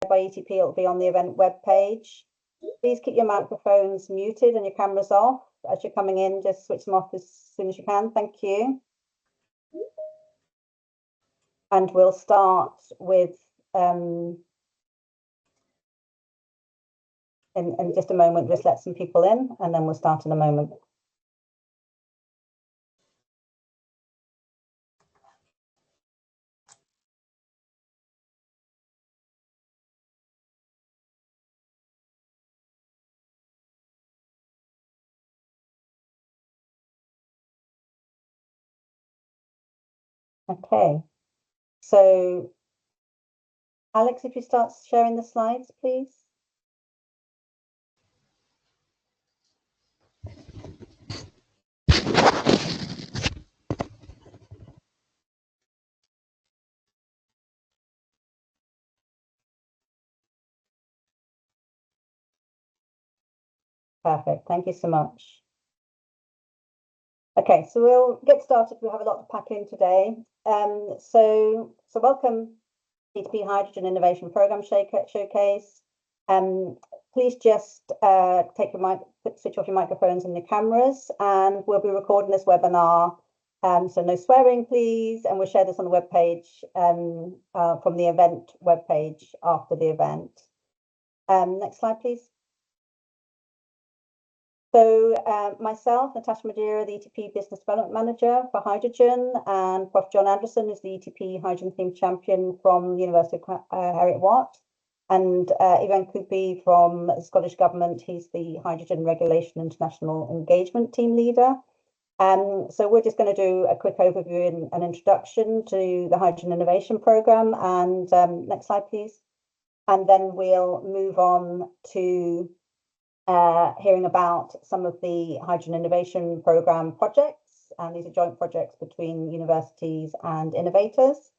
by ETP, it'll be on the event webpage. Please keep your microphones muted and your cameras off. As you're coming in, just switch them off as soon as you can. Thank you. And we'll start with, in just a moment, just let some people in, and then we'll start in a moment. Okay, so Alex, if you start sharing the slides, please. Perfect, thank you so much. Okay, so we'll get started. We have a lot to pack in today. So welcome ETP Hydrogen Innovation Program Showcase. Please just switch off your microphones and your cameras, and we'll be recording this webinar. So no swearing, please, and we'll share this on the webpage from the event webpage after the event. Next slide, please. So myself, Natasha Madeira, the ETP Business Development Manager for Hydrogen, and Prof. John Anderson is the ETP Hydrogen Theme Champion from the University of Heriot-Watt, and Ivan Kupi from the Scottish Government. He's the Hydrogen Regulation International Engagement Team Leader. So we're just going to do a quick overview and an introduction to the Hydrogen Innovation Programme. And next slide, please. And then we'll move on to hearing about some of the Hydrogen Innovation Programme projects, and these are joint projects between universities and innovators.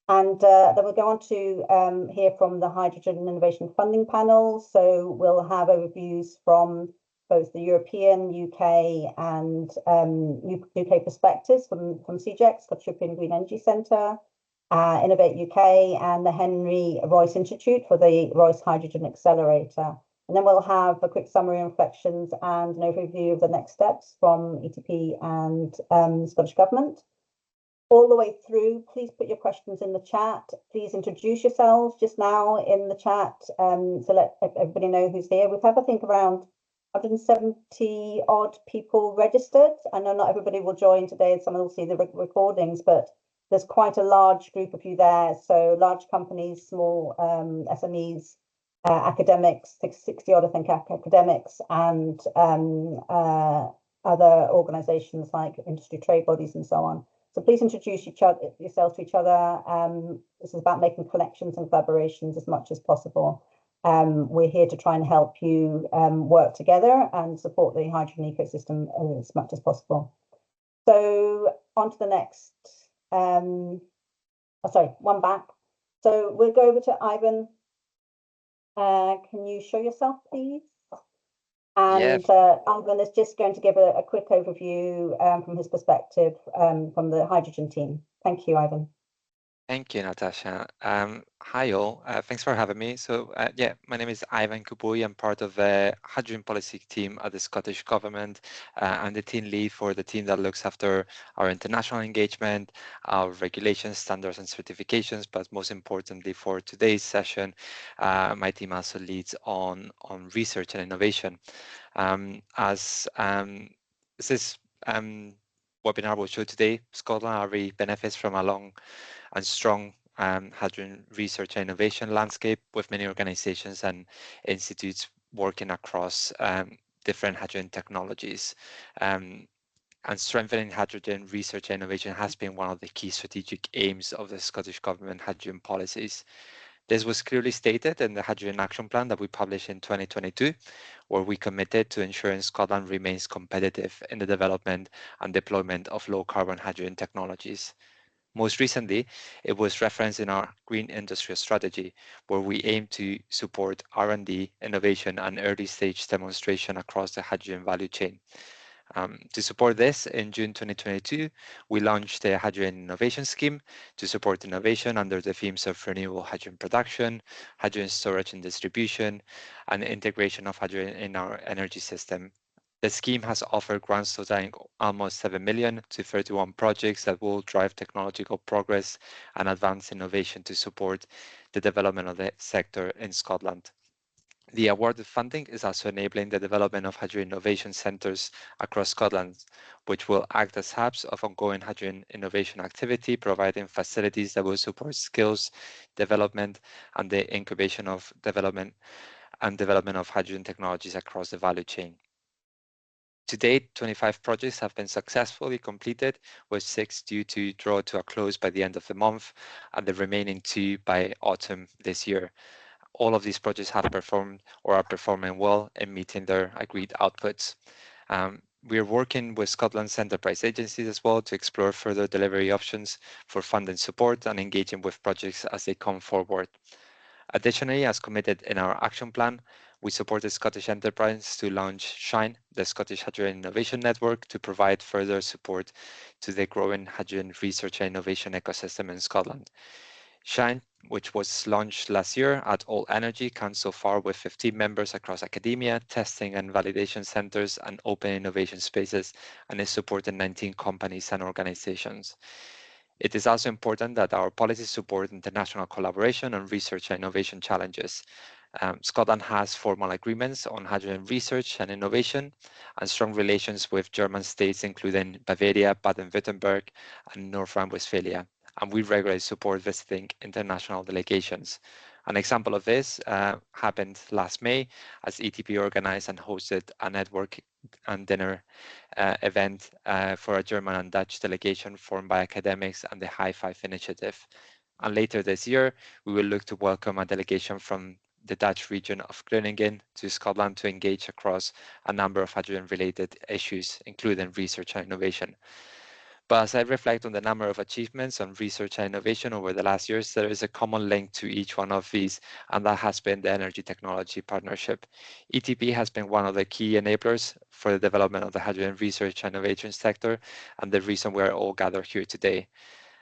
And then we'll go on to hear from the Hydrogen Innovation Funding Panel. So we'll have overviews from both the European, UK, and UK perspectives from CGEX, Scottish European Green Energy Centre, Innovate UK, and the Henry Royce Institute for the Royce Hydrogen Accelerator. And then we'll have a quick summary and reflections and an overview of the next steps from ETP and Scottish Government. All the way through, please put your questions in the chat. Please introduce yourselves just now in the chat, so let everybody know who's here. We have, I think, around 170 odd people registered. I know not everybody will join today, and some will see the recordings, but there's quite a large group of you there. So large companies, small SMEs, academics, 60 odd, I think, academics, and other organizations like industry trade bodies and so on. So please introduce yourselves to each other. This is about making connections and collaborations as much as possible. We're here to try and help you work together and support the hydrogen ecosystem as much as possible. So on to the next, one back. So we'll go over to Ivan. Can you show yourself, please? And Ivan is just going to give a quick overview from his perspective from the hydrogen team. Thank you, Ivan. Thank you, Natasha. Hi all, thanks for having me. So yeah, my name is Ivan Kupuy. I'm part of the hydrogen policy team at the Scottish Government. I'm the team lead for the team that looks after our international engagement, our regulations, standards and certifications, but most importantly for today's session, my team also leads on research and innovation. This webinar will show today, Scotland already benefits from a long and strong hydrogen research and innovation landscape, with many organizations and institutes working across different hydrogen technologies. And strengthening hydrogen research and innovation has been one of the key strategic aims of the Scottish Government hydrogen policies. This was clearly stated in the Hydrogen Action Plan that we published in 2022, where we committed to ensuring Scotland remains competitive in the development and deployment of low-carbon hydrogen technologies. Most recently, it was referenced in our Green Industrial Strategy, where we aim to support R&D, innovation and early-stage demonstration across the hydrogen value chain. To support this, in June 2022, we launched the Hydrogen Innovation Scheme to support innovation under the themes of renewable hydrogen production, hydrogen storage and distribution, and integration of hydrogen in our energy system. The scheme has offered grants totaling almost 7 million to 31 projects that will drive technological progress and advance innovation to support the development of the sector in Scotland. The awarded funding is also enabling the development of hydrogen innovation centres across Scotland, which will act as hubs of ongoing hydrogen innovation activity, providing facilities that will support skills development and the incubation of development of hydrogen technologies across the value chain. To date, 25 projects have been successfully completed, with 6 due to draw to a close by the end of the month, and the remaining 2 by autumn this year. All of these projects have performed or are performing well in meeting their agreed outputs. We are working with Scotland's enterprise agencies as well to explore further delivery options for funding support and engaging with projects as they come forward. Additionally, as committed in our action plan, we supported Scottish Enterprise to launch SHINE, the Scottish Hydrogen Innovation Network, to provide further support to the growing hydrogen research and innovation ecosystem in Scotland. SHINE, which was launched last year at All Energy, counts so far with 15 members across academia, testing and validation centres, and open innovation spaces, and is supporting 19 companies and organisations. It is also important that our policies support international collaboration on research and innovation challenges. Scotland has formal agreements on hydrogen research and innovation and strong relations with German states, including Bavaria, Baden-Württemberg, and North Rhine-Westphalia, and we regularly support visiting international delegations. An example of this happened last May as ETP organized and hosted a network and dinner event for a German and Dutch delegation formed by academics and the High Five Initiative. And later this year, we will look to welcome a delegation from the Dutch region of Groningen to Scotland to engage across a number of hydrogen-related issues, including research and innovation. But as I reflect on the number of achievements on research and innovation over the last years, there is a common link to each one of these, and that has been the Energy Technology Partnership. ETP has been one of the key enablers for the development of the hydrogen research and innovation sector, and the reason we are all gathered here today.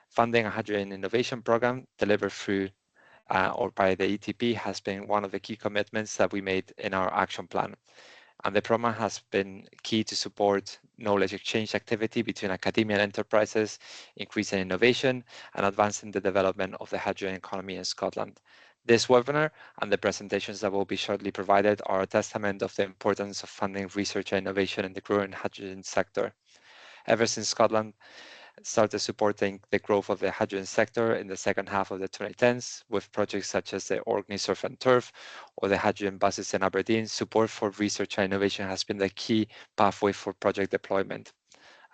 Funding a hydrogen innovation program delivered through or by the ETP has been one of the key commitments that we made in our action plan. And the program has been key to support knowledge exchange activity between academia and enterprises, increasing innovation and advancing the development of the hydrogen economy in Scotland. This webinar and the presentations that will be shortly provided are a testament of the importance of funding research and innovation in the growing hydrogen sector. Ever since Scotland started supporting the growth of the hydrogen sector in the second half of the 2010s with projects such as the Orkney Surf and Turf or the hydrogen buses in Aberdeen, support for research and innovation has been the key pathway for project deployment.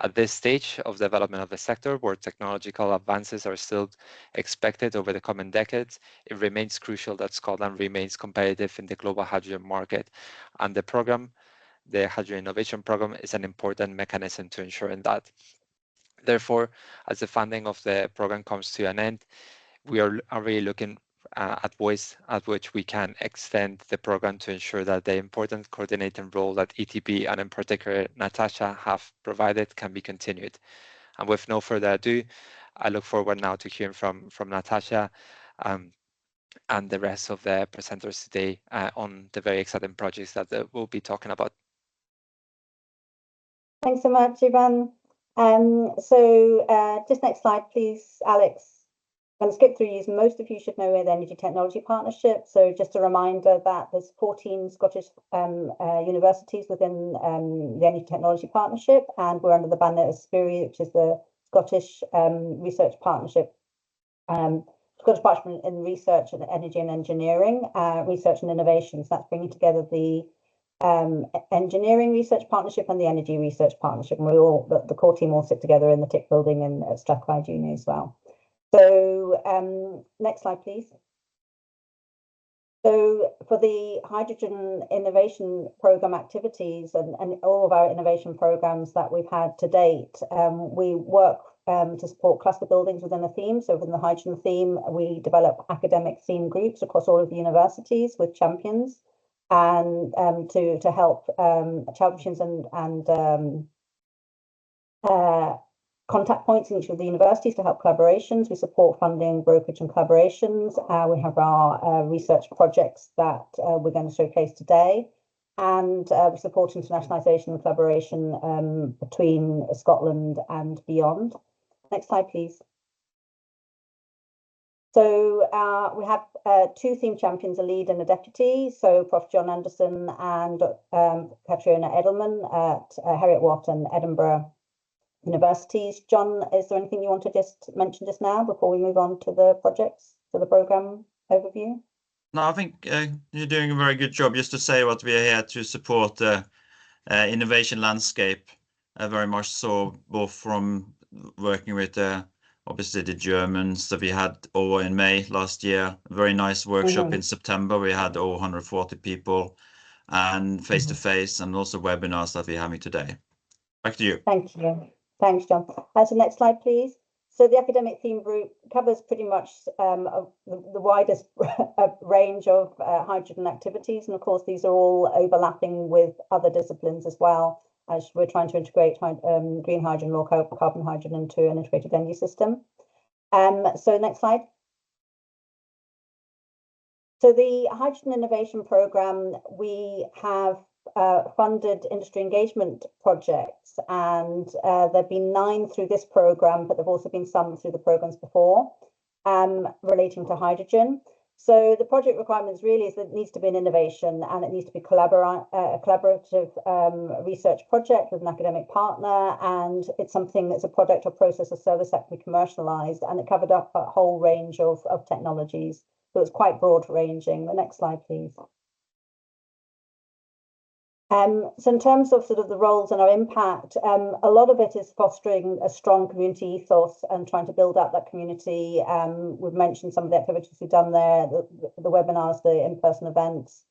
At this stage of development of the sector, where technological advances are still expected over the coming decades, it remains crucial that Scotland remains competitive in the global hydrogen market, and the program, the Hydrogen Innovation Program, is an important mechanism to ensuring that. Therefore, as the funding of the program comes to an end, we are really looking at ways at which we can extend the program to ensure that the important coordinating role that ETP and in particular Natasha have provided can be continued. And with no further ado, I look forward now to hearing from Natasha and the rest of the presenters today on the very exciting projects that we'll be talking about. Thanks so much, Ivan. Just next slide, please, Alex. I'm going to skip through these. Most of you should know the Energy Technology Partnership. So just a reminder that there's 14 Scottish universities within the Energy Technology Partnership, and we're under the banner of SPIRI, which is the Scottish Research Partnership. Scottish Partnership in Research and Energy and Engineering, Research and Innovation. So that's bringing together the Engineering Research Partnership and the Energy Research Partnership. And the core team all sit together in the TIC building in Strathclyde Uni as well. So next slide, please. So for the Hydrogen Innovation Programme activities and all of our innovation programmes that we've had to date, we work to support cluster buildings within a theme. So within the hydrogen theme, we develop academic theme groups across all of the universities with champions and to help champions and contact points in each of the universities to help collaborations. We support funding, brokerage and collaborations. We have our research projects that we're going to showcase today. And we support internationalisation and collaboration between Scotland and beyond. Next slide, please. So we have two theme champions, a lead and a deputy. So Prof. John Anderson and Katriona Edelman at Heriot-Watt and Edinburgh universities. John, is there anything you want to just mention just now before we move on to the projects, to the programme overview? No, I think you're doing a very good job. Just to say what we are here to support the innovation landscape, very much so, both from working with obviously the Germans that we had over in May last year. A very nice workshop in September. We had over 140 people, and face-to-face, and also webinars that we're having today. Back to you. Thank you. Thanks, John. So next slide, please. So the academic theme group covers pretty much the widest range of hydrogen activities. And of course, these are all overlapping with other disciplines as well, as we're trying to integrate green hydrogen or carbon hydrogen into an integrated energy system. So next slide. So the Hydrogen Innovation Programme, we have funded industry engagement projects, and there have been 9 through this programme, but there have also been some through the programmes before relating to hydrogen. So the project requirements really is that it needs to be an innovation, and it needs to be a collaborative research project with an academic partner, and it's something that's a product or process or service that can be commercialised, and it covered up a whole range of technologies. So it's quite broad ranging. The next slide, please. So in terms of sort of the roles and our impact, a lot of it is fostering a strong community ethos and trying to build up that community. We've mentioned some of the activities we've done there, the webinars, the in-person events,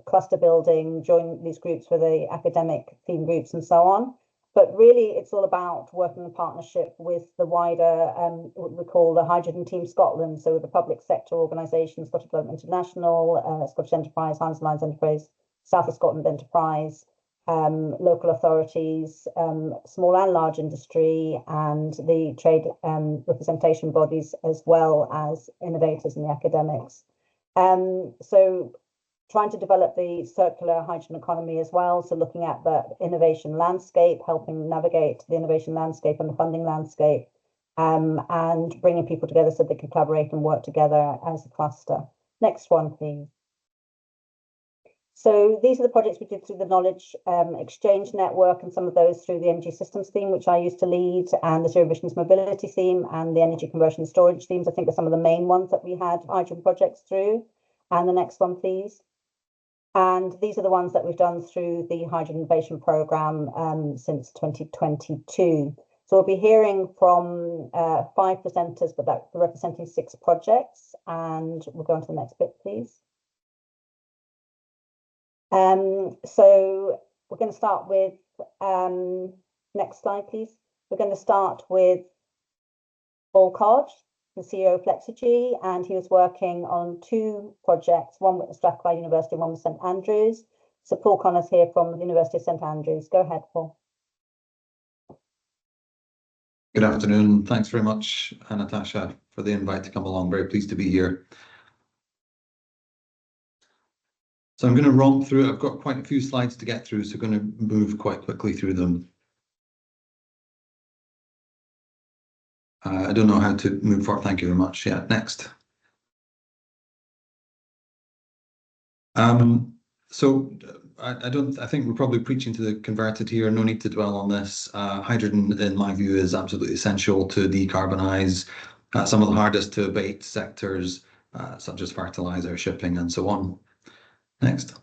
cluster building, join these groups with the academic theme groups and so on. But really, it's all about working in partnership with the wider, what we call the Hydrogen Team Scotland, so the public sector organisations, Scottish Development International, Scottish Enterprise, Hans Lines Enterprise, South of Scotland Enterprise, local authorities, small and large industry, and the trade representation bodies, as well as innovators and the academics. So trying to develop the circular hydrogen economy as well, so looking at the innovation landscape, helping navigate the innovation landscape and the funding landscape, and bringing people together so they can collaborate and work together as a cluster. Next one, please. So these are the projects we did through the Knowledge Exchange Network, and some of those through the Energy Systems theme, which I used to lead, and the Zero Emissions Mobility theme, and the Energy Conversion and Storage themes. I think are some of the main ones that we had hydrogen projects through. And the next one, please. And these are the ones that we've done through the Hydrogen Innovation Programme since 2022. So we'll be hearing from 5 presenters, but that's representing 6 projects. And we'll go on to the next bit, please. So we're going to start with, next slide, please. We're going to start with Paul Codge, the CEO of Flexigy, and he was working on 2 projects, one with Strathclyde University and one with St Andrews. So Paul Connor's here from the University of St Andrews. Go ahead, Paul. Good afternoon. Thanks very much, Natasha, for the invite to come along. Very pleased to be here. So I'm going to romp through. I've got quite a few slides to get through, so I'm going to move quite quickly through them. I don't know how to move forward. Thank you very much. Yeah, next. So I think we're probably preaching to the converted here. No need to dwell on this. Hydrogen, in my view, is absolutely essential to decarbonize some of the hardest to abate sectors, such as fertilizer, shipping, and so on. Next.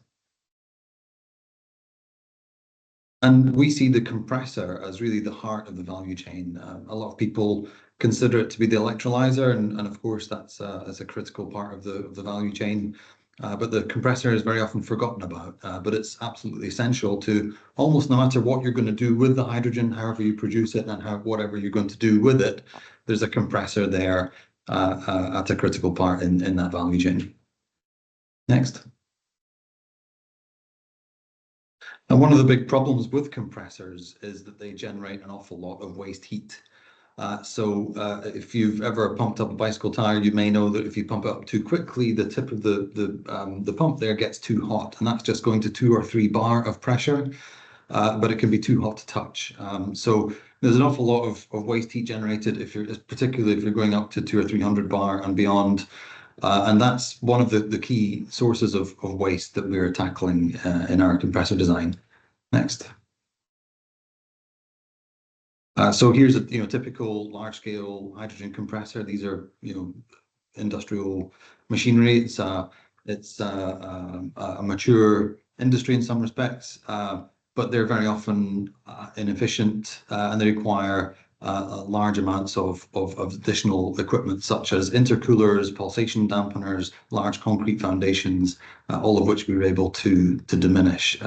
And we see the compressor as really the heart of the value chain. A lot of people consider it to be the electrolyzer, and of course that's a critical part of the value chain. But the compressor is very often forgotten about, but it's absolutely essential to almost no matter what you're going to do with the hydrogen, however you produce it, and whatever you're going to do with it, there's a compressor there at a critical part in that value chain. Next. And one of the big problems with compressors is that they generate an awful lot of waste heat. If you've ever pumped up a bicycle tire, you may know that if you pump it up too quickly, the tip of the pump there gets too hot, and that's just going to 2 or 3 bar of pressure, but it can be too hot to touch. So there's an awful lot of waste heat generated particularly if you're going up to 200 or 300 bar and beyond. And that's one of the key sources of waste that we're tackling in our compressor design. Next. So here's a typical large-scale hydrogen compressor. These are industrial machinery. It's a mature industry in some respects, but they're very often inefficient, and they require large amounts of additional equipment such as intercoolers, pulsation dampeners, large concrete foundations, all of which we were able to diminish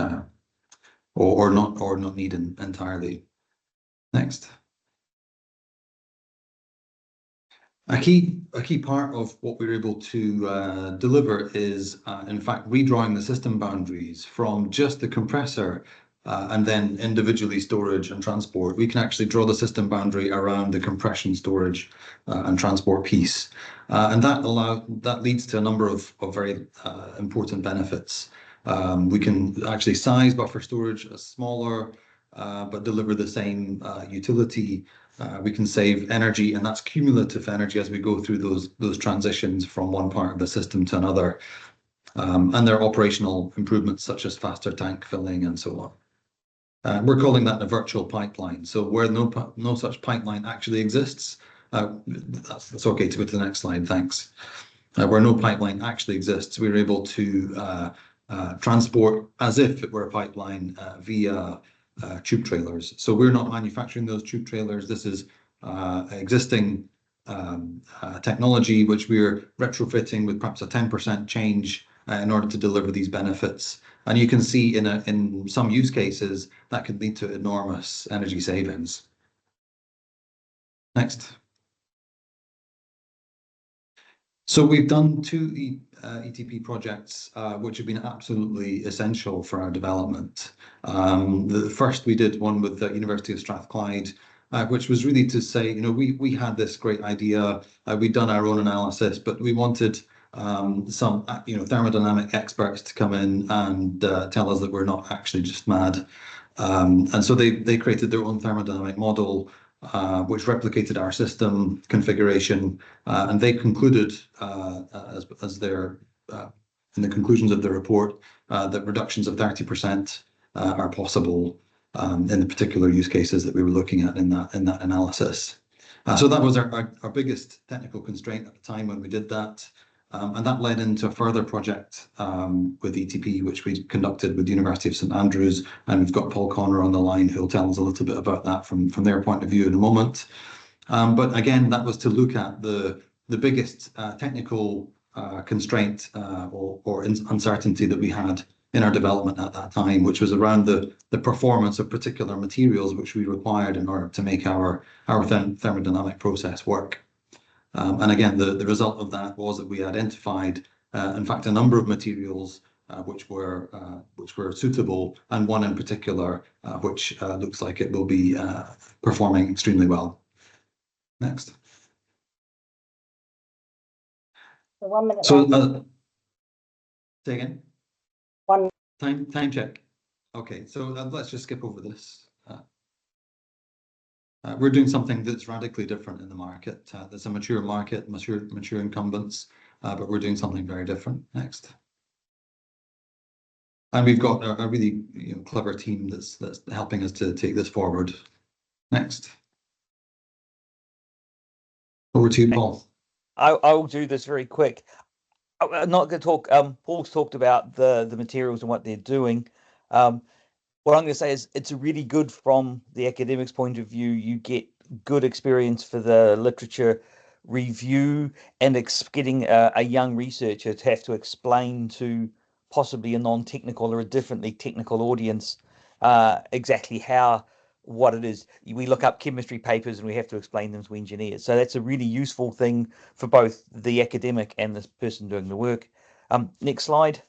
or not need entirely. Next. A key part of what we're able to deliver is, in fact, redrawing the system boundaries from just the compressor and then individually storage and transport. We can actually draw the system boundary around the compression, storage and transport piece. And that leads to a number of very important benefits. We can actually size buffer storage as smaller, but deliver the same utility. We can save energy, and that's cumulative energy as we go through those transitions from one part of the system to another. And there are operational improvements such as faster tank filling and so on. We're calling that a virtual pipeline. So where no such pipeline actually exists, that's okay to go to the next slide, thanks. Where no pipeline actually exists, we're able to transport as if it were a pipeline via tube trailers. So we're not manufacturing those tube trailers. This is existing technology which we're retrofitting with perhaps a 10% change in order to deliver these benefits. And you can see in some use cases that could lead to enormous energy savings. Next. So we've done 2 ETP projects which have been absolutely essential for our development. The first we did one with the University of Strathclyde, which was really to say, we had this great idea, we'd done our own analysis, but we wanted some thermodynamic experts to come in and tell us that we're not actually just mad. And so they created their own thermodynamic model, which replicated our system configuration, and they concluded in the conclusions of the report that reductions of 30% are possible in the particular use cases that we were looking at in that analysis. So that was our biggest technical constraint at the time when we did that. And that led into a further project with ETP, which we conducted with the University of St Andrews, and we've got Paul Connor on the line who'll tell us a little bit about that from their point of view in a moment. But again, that was to look at the biggest technical constraint or uncertainty that we had in our development at that time, which was around the performance of particular materials which we required in order to make our thermodynamic process work. And again, the result of that was that we identified, in fact, a number of materials which were suitable, and one in particular which looks like it will be performing extremely well. Next. So 1 minute. So say again. 1 time check. Okay, so let's just skip over this. We're doing something that's radically different in the market. There's a mature market, mature incumbents, but we're doing something very different. Next. And we've got a really clever team that's helping us to take this forward. Next. Over to you, Paul. I'll do this very quick. I'm not going to talk. Paul's talked about the materials and what they're doing. What I'm going to say is it's really good from the academics' point of view. You get good experience for the literature review, and getting a young researcher to have to explain to possibly a non-technical or a differently technical audience exactly what it is. We look up chemistry papers and we have to explain them to engineers. So that's a really useful thing for both the academic and the person doing the work. Next slide.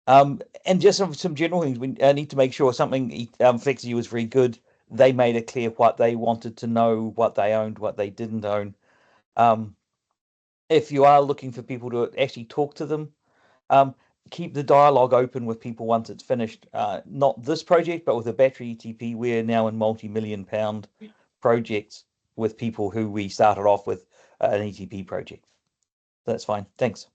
And just some general things, we need to make sure something Flexi was very good. They made it clear what they wanted to know, what they owned, what they didn't own. If you are looking for people to actually talk to them, keep the dialogue open with people once it's finished. Not this project, but with the battery ETP, we're now in multi-million pound projects with people who we started off with an ETP project. That's fine. Thanks.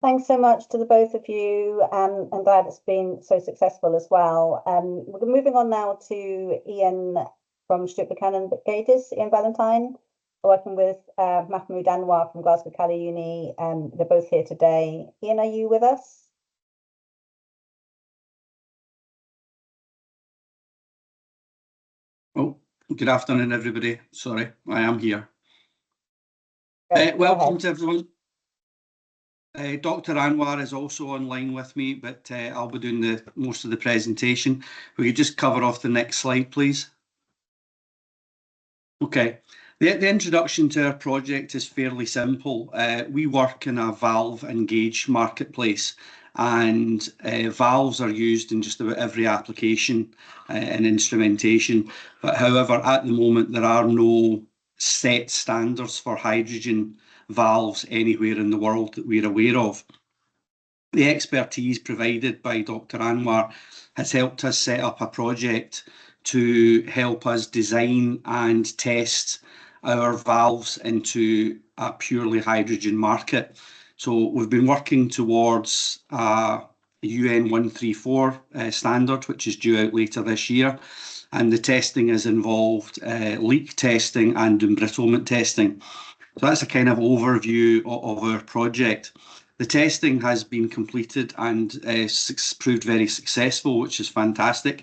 Thanks so much to the both of you. I'm glad it's been so successful as well. We're moving on now to Ian from Stuart Buchanan Gators, Ian Valentine, working with Mahmoud Anwar from Glasgow Cali Uni. They're both here today. Ian, are you with us? Oh, good afternoon, everybody. Sorry, I am here. Great, welcome to everyone. Dr. Anwar is also online with me, but I'll be doing most of the presentation. We could just cover off the next slide, please. Okay, the introduction to our project is fairly simple. We work in a valve engaged marketplace, and valves are used in just about every application in instrumentation. But however, at the moment, there are no set standards for hydrogen valves anywhere in the world that we're aware of. The expertise provided by Dr. Anwar has helped us set up a project to help us design and test our valves into a purely hydrogen market. So we've been working towards a UN 134 standard, which is due out later this year. And the testing has involved leak testing and embrittlement testing. So that's a kind of overview of our project. The testing has been completed and proved very successful, which is fantastic.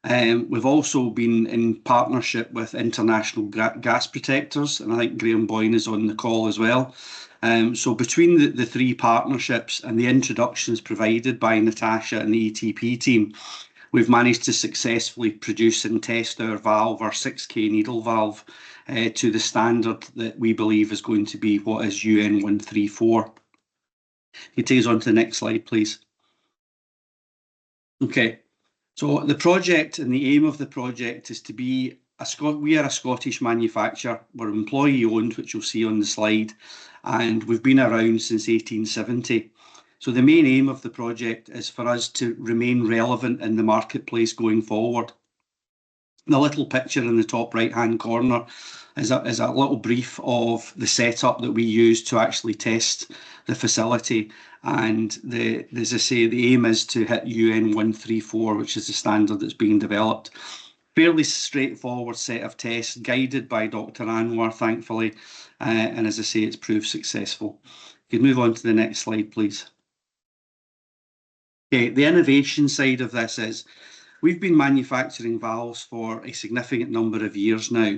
We've also been in partnership with international gas protectors, and I think Graham Boyne is on the call as well. So between the three partnerships and the introductions provided by Natasha and the ETP team, we've managed to successfully produce and test our valve, our 6K needle valve, to the standard that we believe is going to be what is UN 134. You take us on to the next slide, please. Okay, so the project and the aim of the project is to be we are a Scottish manufacturer. We're employee owned, which you'll see on the slide, and we've been around since 1870. So the main aim of the project is for us to remain relevant in the marketplace going forward. The little picture in the top right-hand corner is a little brief of the setup that we use to actually test the facility. And as I say, the aim is to hit UN 134, which is the standard that's being developed. Fairly straightforward set of tests, guided by Dr. Anwar, thankfully. And as I say, it's proved successful. You can move on to the next slide, please. Okay, the innovation side of this is we've been manufacturing valves for a significant number of years now,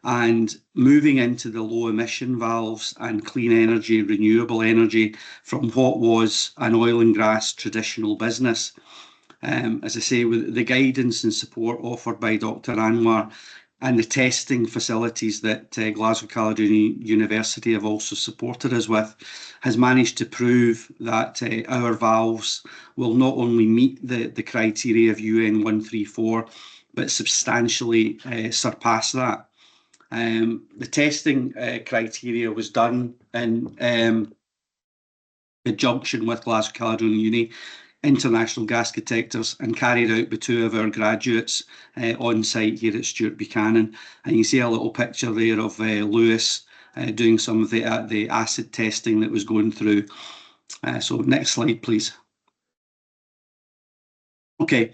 and moving into the low emission valves and clean energy, renewable energy from what was an oil and gas traditional business. As I say, with the guidance and support offered by Dr. Anwar and the testing facilities that Glasgow Caledonian University have also supported us with, has managed to prove that our valves will not only meet the criteria of UN 134, but substantially surpass that. The testing criteria was done in conjunction with Glasgow Caledonian Uni, international gas detectors, and carried out by two of our graduates on site here at Stuart Buchanan. And you see a little picture there of Lewis doing some of the acid testing that was going through. So next slide, please. Okay,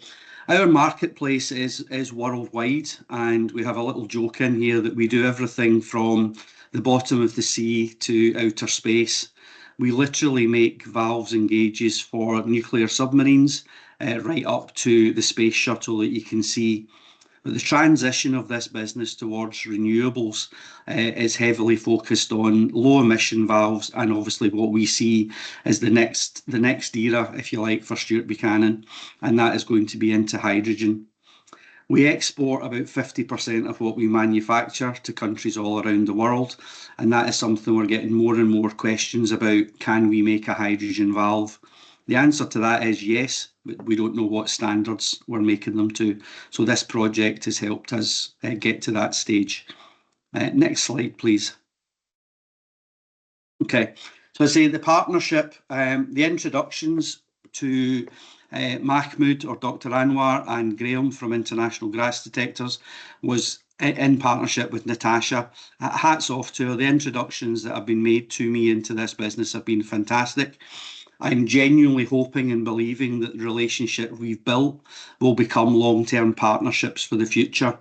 our marketplace is worldwide, and we have a little joke in here that we do everything from the bottom of the sea to outer space. We literally make valves and gauges for nuclear submarines right up to the space shuttle that you can see. But the transition of this business towards renewables is heavily focused on low emission valves, and obviously what we see is the next era, if you like, for Stuart Buchanan, and that is going to be into hydrogen. We export about 50% of what we manufacture to countries all around the world, and that is something we're getting more and more questions about. Can we make a hydrogen valve? The answer to that is yes, but we don't know what standards we're making them to. So this project has helped us get to that stage. Next slide, please. Okay, so I say the partnership, the introductions to Mahmoud or Dr. Anwar and Graham from International Gas Detectors was in partnership with Natasha. Hats off to her. The introductions that have been made to me into this business have been fantastic. I'm genuinely hoping and believing that the relationship we've built will become long-term partnerships for the future.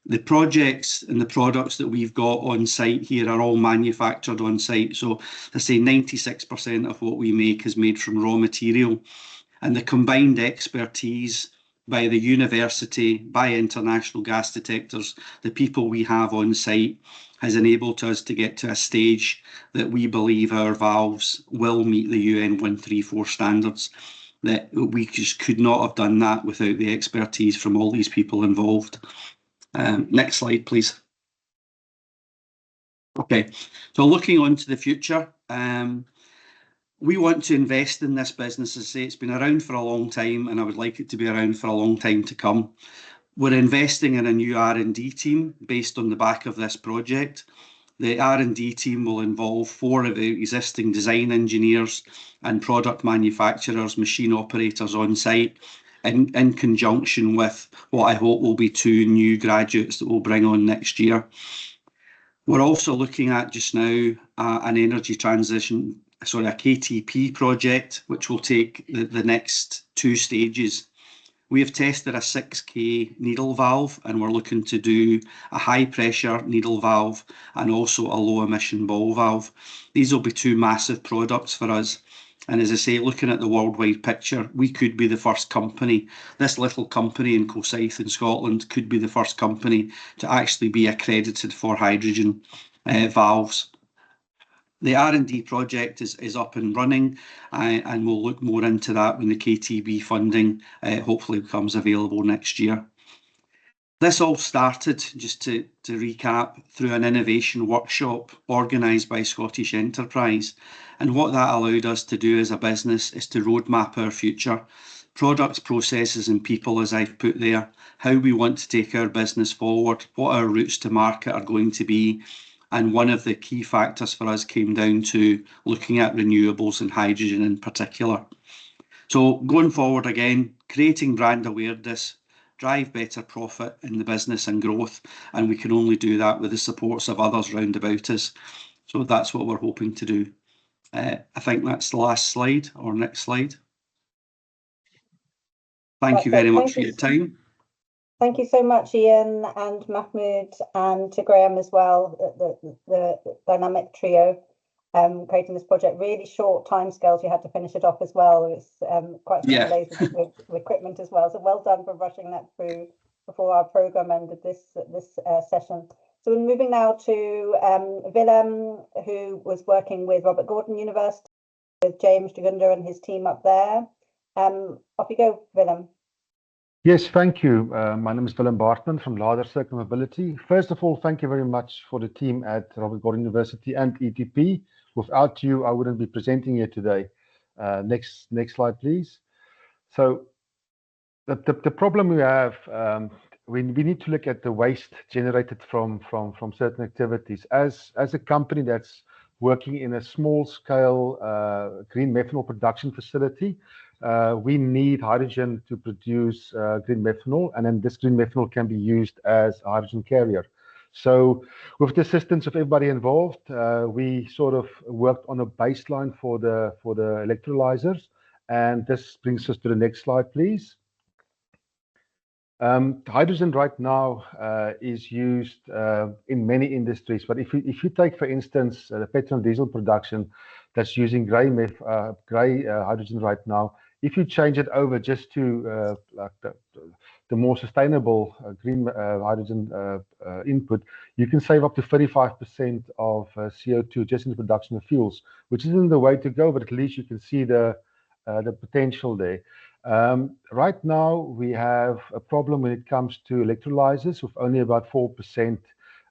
The projects and the products that we've got on site here are all manufactured on site. So I say 96% of what we make is made from raw material, and the combined expertise by the university, by International Gas Detectors, the people we have on site has enabled us to get to a stage that we believe our valves will meet the UN 134 standards. That we just could not have done that without the expertise from all these people involved. Next slide, please. Okay, so looking on to the future, we want to invest in this business. As I say, it's been around for a long time, and I would like it to be around for a long time to come. We're investing in a new R&D team based on the back of this project. The R&D team will involve 4 of the existing design engineers and product manufacturers, machine operators on site, in conjunction with what I hope will be 2 new graduates that we'll bring on next year. We're also looking at just now an energy transition, a KTP project, which will take the next 2 stages. We have tested a 6K needle valve, and we're looking to do a high pressure needle valve and also a low emission ball valve. These will be 2 massive products for us. And as I say, looking at the worldwide picture, we could be the first company. This little company in Cosaith in Scotland could be the first company to actually be accredited for hydrogen valves. The R&D project is up and running, and we'll look more into that when the KTB funding hopefully becomes available next year. This all started, just to recap, through an innovation workshop organised by Scottish Enterprise. And what that allowed us to do as a business is to roadmap our future, products, processes and people, as I've put there, how we want to take our business forward, what our routes to market are going to be. And one of the key factors for us came down to looking at renewables and hydrogen in particular. So going forward again, creating brand awareness, drive better profit in the business and growth, and we can only do that with the supports of others round about us. So that's what we're hoping to do. I think that's the last slide, or next slide. Thank you very much for your time. Thank you so much, Ian and Mahmoud, and to Graham as well, the dynamic trio, creating this project. Really short timescales, you had to finish it off as well. It's quite some delays with equipment as well. So well done for rushing that through before our programme ended this session. So we're moving now to Willem, who was working with Robert Gordon University, with James Dragunda and his team up there. Off you go, Willem. Yes, thank you. My name is Willem Bartman from Ladder Circle Mobility. First of all, thank you very much for the team at Robert Gordon University and ETP. Without you, I wouldn't be presenting here today. Next slide, please. So the problem we have, we need to look at the waste generated from certain activities. As a company that's working in a small scale green methanol production facility, we need hydrogen to produce green methanol, and then this green methanol can be used as a hydrogen carrier. So with the assistance of everybody involved, we sort of worked on a baseline for the electrolyzers, and this brings us to the next slide, please. Hydrogen right now is used in many industries, but if you take, for instance, the petrol and diesel production that's using grey hydrogen right now, if you change it over just to like the more sustainable green hydrogen input, you can save up to 35% of CO2 just in the production of fuels, which isn't the way to go, but at least you can see the potential there. Right now, we have a problem when it comes to electrolyzers, with only about 4%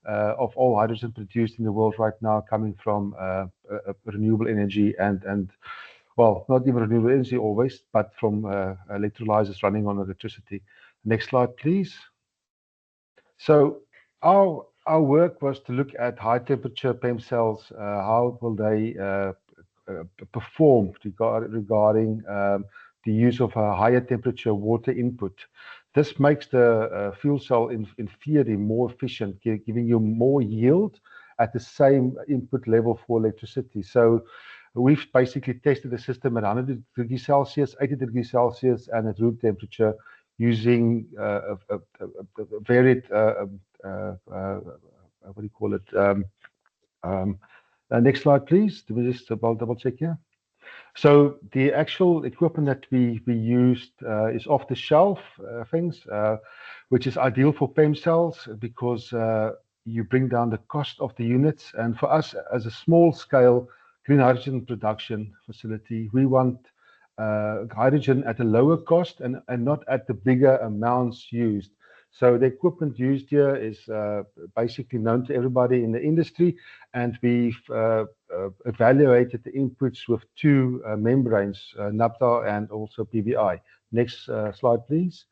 of all hydrogen produced in the world right now coming from renewable energy and well, not even renewable energy always, but from electrolyzers running on electricity. Next slide, please. So our work was to look at high temperature PEM cells. How will they perform regarding the use of a higher temperature water input? This makes the fuel cell in theory more efficient, giving you more yield at the same input level for electricity. So we've basically tested the system at 100 degrees Celsius, 80 degrees Celsius, and at room temperature using a varied, what do you call it? Next slide, please. Let me just double check here. So the actual equipment that we used is off the shelf things, which is ideal for PEM cells because you bring down the cost of the units. And for us, as a small scale green hydrogen production facility, we want hydrogen at a lower cost and not at the bigger amounts used. So the equipment used here is basically known to everybody in the industry, and we've evaluated the inputs with two membranes, naphtha and also PBI. Next slide, please.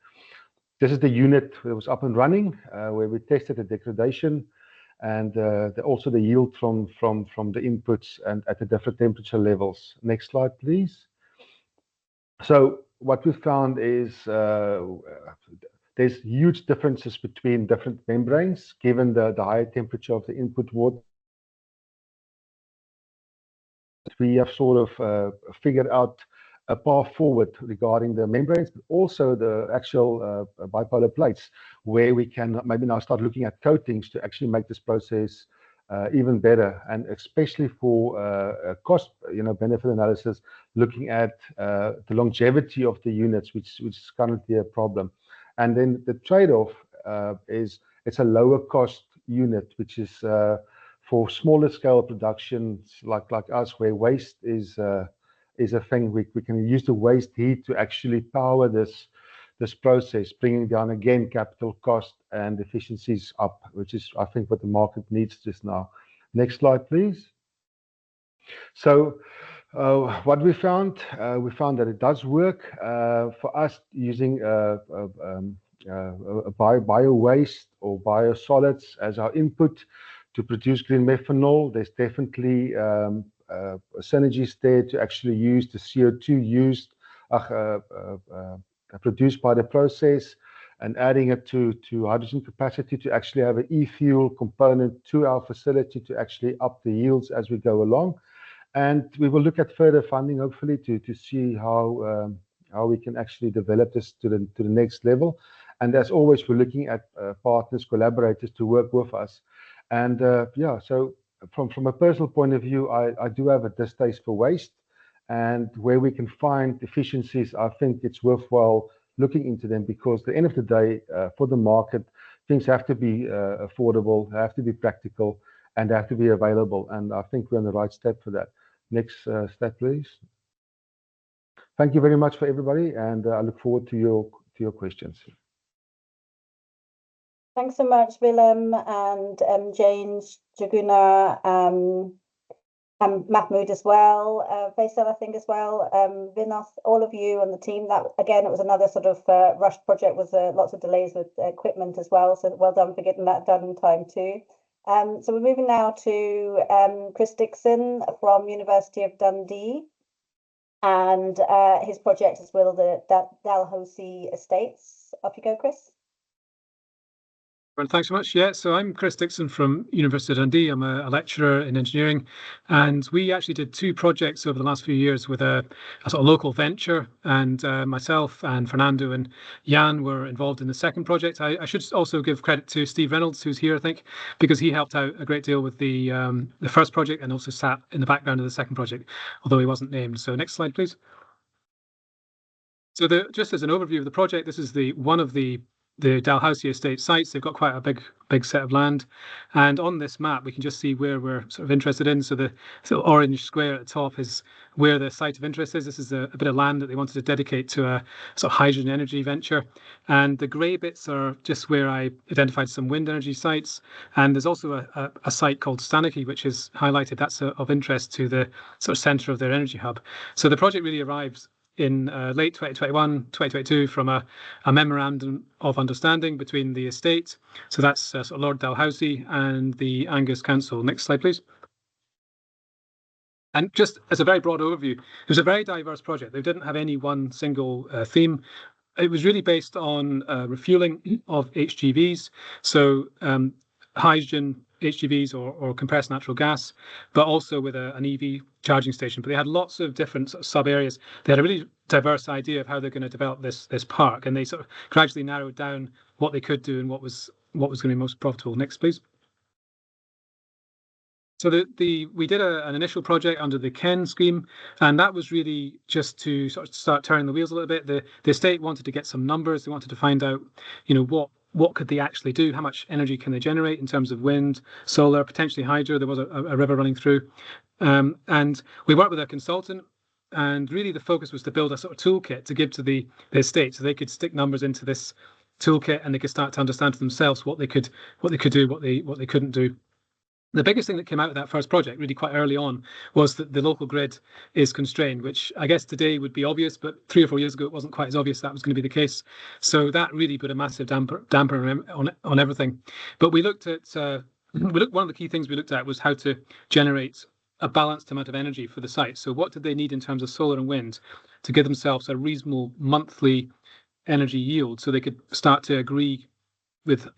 This is the unit that was up and running, where we tested the degradation and also the yield from the inputs and at the different temperature levels. Next slide, please. So what we found is there's huge differences between different membranes, given the higher temperature of the input water. We have sort of figured out a path forward regarding the membranes, but also the actual bipolar plates, where we can maybe now start looking at coatings to actually make this process even better, and especially for cost, benefit analysis, looking at the longevity of the units, which is currently a problem. And then the trade-off is it's a lower cost unit, which is for smaller scale productions like us, where waste is a thing. We can use the waste heat to actually power this process, bringing down again capital cost and efficiencies up, which is, I think, what the market needs just now. Next slide, please. So what we found that it does work for us using bio waste or biosolids as our input to produce green methanol. There's definitely synergies there to actually use the CO2 used produced by the process and adding it to hydrogen capacity to actually have an e-fuel component to our facility to actually up the yields as we go along. And we will look at further funding, hopefully, to see how we can actually develop this to the next level. And as always, we're looking at partners, collaborators to work with us. And so from a personal point of view, I do have a distaste for waste, and where we can find efficiencies, I think it's worthwhile looking into them, because at the end of the day, for the market, things have to be affordable, have to be practical, and have to be available. And I think we're on the right step for that. Next step, please. Thank you very much for everybody, and I look forward to your questions. Thanks so much, Willem and James, Jaguna, and Mahmoud as well, Faisal, I think as well, Vinos, all of you on the team. That again, it was another sort of rushed project with lots of delays with equipment as well. So well done for getting that done in time too. So we're moving now to Chris Dixon from University of Dundee, and his project is with the Dalhousie Estates. Off you go, Chris. Well, thanks so much. Yeah, so I'm Chris Dixon from University of Dundee. I'm a lecturer in engineering, and we actually did two projects over the last few years with a sort of local venture, and myself and Fernando and Jan were involved in the second project. I should also give credit to Steve Reynolds, who's here, I think, because he helped out a great deal with the first project and also sat in the background of the second project, although he wasn't named. So next slide, please. So just as an overview of the project, this is one of the the Dalhousie Estate sites. They've got quite a big set of land, and on this map we can just see where we're sort of interested in. So the sort of orange square at the top is where the site of interest is. This is a bit of land that they wanted to dedicate to a sort of hydrogen energy venture, and the grey bits are just where I identified some wind energy sites. And there's also a site called Stanicky, which is highlighted. That's of interest to the sort of centre of their energy hub. So the project really arrives in late 2021, 2022 from a memorandum of understanding between the estate. So that's sort of Lord Dalhousie and the Angus Council. Next slide, please. And just as a very broad overview, it was a very diverse project. They didn't have any one single theme. It was really based on refueling of HGVs. So hydrogen HGVs or compressed natural gas, but also with an EV charging station. But they had lots of different sort of sub areas. They had a really diverse idea of how they're going to develop this park, and they sort of gradually narrowed down what they could do and what was going to be most profitable. Next, please. So we did an initial project under the Ken scheme, and that was really just to sort of start turning the wheels a little bit. The estate wanted to get some numbers. They wanted to find out, what could they actually do? How much energy can they generate in terms of wind, solar, potentially hydro? There was a river running through. And we worked with a consultant, and really the focus was to build a sort of toolkit to give to the estate, so they could stick numbers into this toolkit and they could start to understand for themselves what they could do, what they couldn't do. The biggest thing that came out of that first project, really quite early on, was that the local grid is constrained, which I guess today would be obvious, but 3 or 4 years ago it wasn't quite as obvious that was going to be the case. So that really put a massive damper on everything. But we looked at one of the key things we looked at was how to generate a balanced amount of energy for the site. So what did they need in terms of solar and wind to give themselves a reasonable monthly energy yield, so they could start to agree with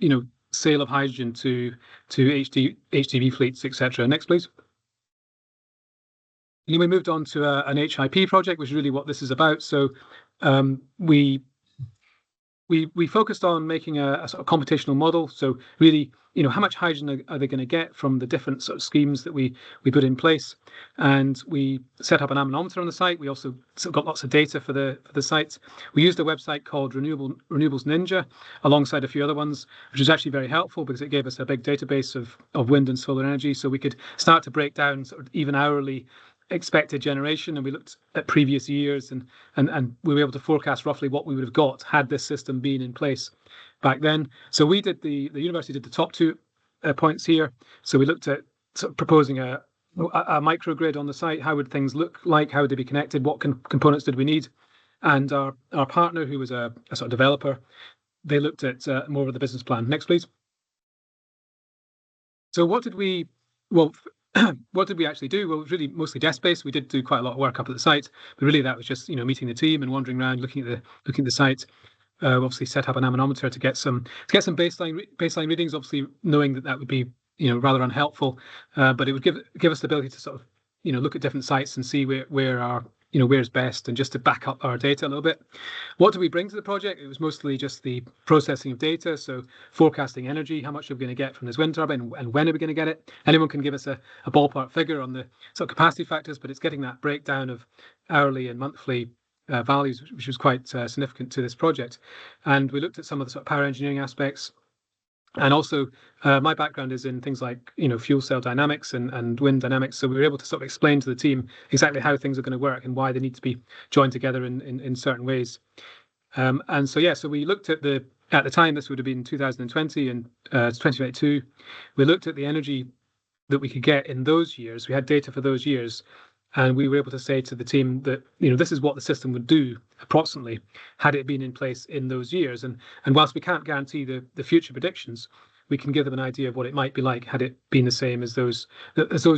sale of hydrogen to HGV fleets, etc. Next, please. And we moved on to an HIP project, which is really what this is about. So we focused on making a sort of computational model. So really, how much hydrogen are they going to get from the different sort of schemes that we put in place? And we set up an anemometer on the site. We also got lots of data for the site. We used a website called Renewables Ninja alongside a few other ones, which was actually very helpful because it gave us a big database of wind and solar energy. So we could start to break down sort of even hourly expected generation, and we looked at previous years and we were able to forecast roughly what we would have got had this system been in place back then. So we did the university did the top 2 points here. So we looked at sort of proposing a microgrid on the site. How would things look like? How would they be connected? What components did we need? And our partner, who was a sort of developer, they looked at more of the business plan. Next, please. So what did we actually do? Well, it was really mostly desk-based. We did do quite a lot of work up at the site, but really that was just meeting the team and wandering around, looking at the site. We obviously set up an anemometer to get some baseline readings. Obviously, knowing that would be rather unhelpful, but it would give us the ability to sort of look at different sites and see where our where's best, and just to back up our data a little bit. What do we bring to the project? It was mostly just the processing of data, so forecasting energy, how much are we going to get from this wind turbine, and when are we going to get it? Anyone can give us a ballpark figure on the sort of capacity factors, but it's getting that breakdown of hourly and monthly values, which was quite significant to this project. And we looked at some of the sort of power engineering aspects. And also, my background is in things like fuel cell dynamics and wind dynamics, so we were able to sort of explain to the team exactly how things are going to work and why they need to be joined together in certain ways. And so so we looked at the time, this would have been 2020 and 2022. We looked at the energy that we could get in those years. We had data for those years, and we were able to say to the team that this is what the system would do approximately had it been in place in those years. And whilst we can't guarantee the future predictions, we can give them an idea of what it might be like had it been the same as those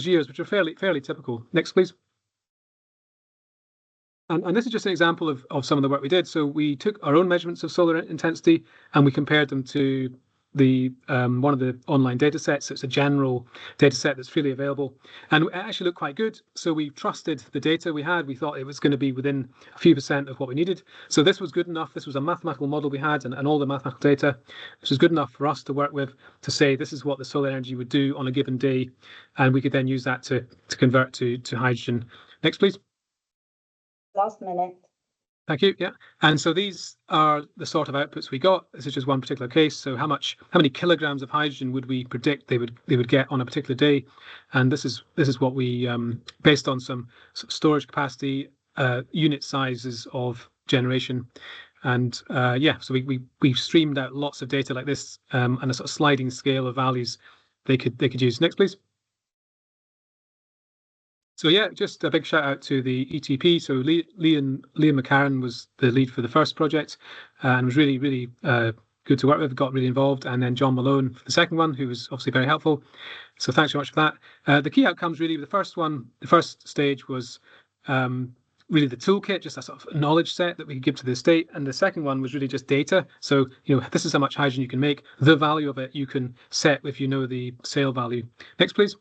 years, which are fairly typical. Next, please. And this is just an example of some of the work we did. So we took our own measurements of solar intensity and we compared them to the one of the online data sets. It's a general data set that's freely available, and it actually looked quite good. So we trusted the data we had. We thought it was going to be within a few % of what we needed. So this was good enough. This was a mathematical model we had, and all the mathematical data. This was good enough for us to work with to say this is what the solar energy would do on a given day, and we could then use that to convert to hydrogen. Next, please. Last minute. Thank you. Yeah. And so these are the sort of outputs we got. This is just one particular case. So how many kilograms of hydrogen would we predict they would get on a particular day? And this is what we based on some storage capacity, unit sizes of generation. And yeah, so we streamed out lots of data like this and a sort of sliding scale of values they could use. Next, please. So yeah, just a big shout out to the ETP. So Liam McCarran was the lead for the first project and was really good to work with, got really involved. And then John Malone for the second one, who was obviously very helpful. So thanks very much for that. The key outcomes really, the first stage was really the toolkit, just a sort of knowledge set that we could give to the state. And the second one was really just data. So, this is how much hydrogen you can make. The value of it you can set if you know the sale value. Next, please.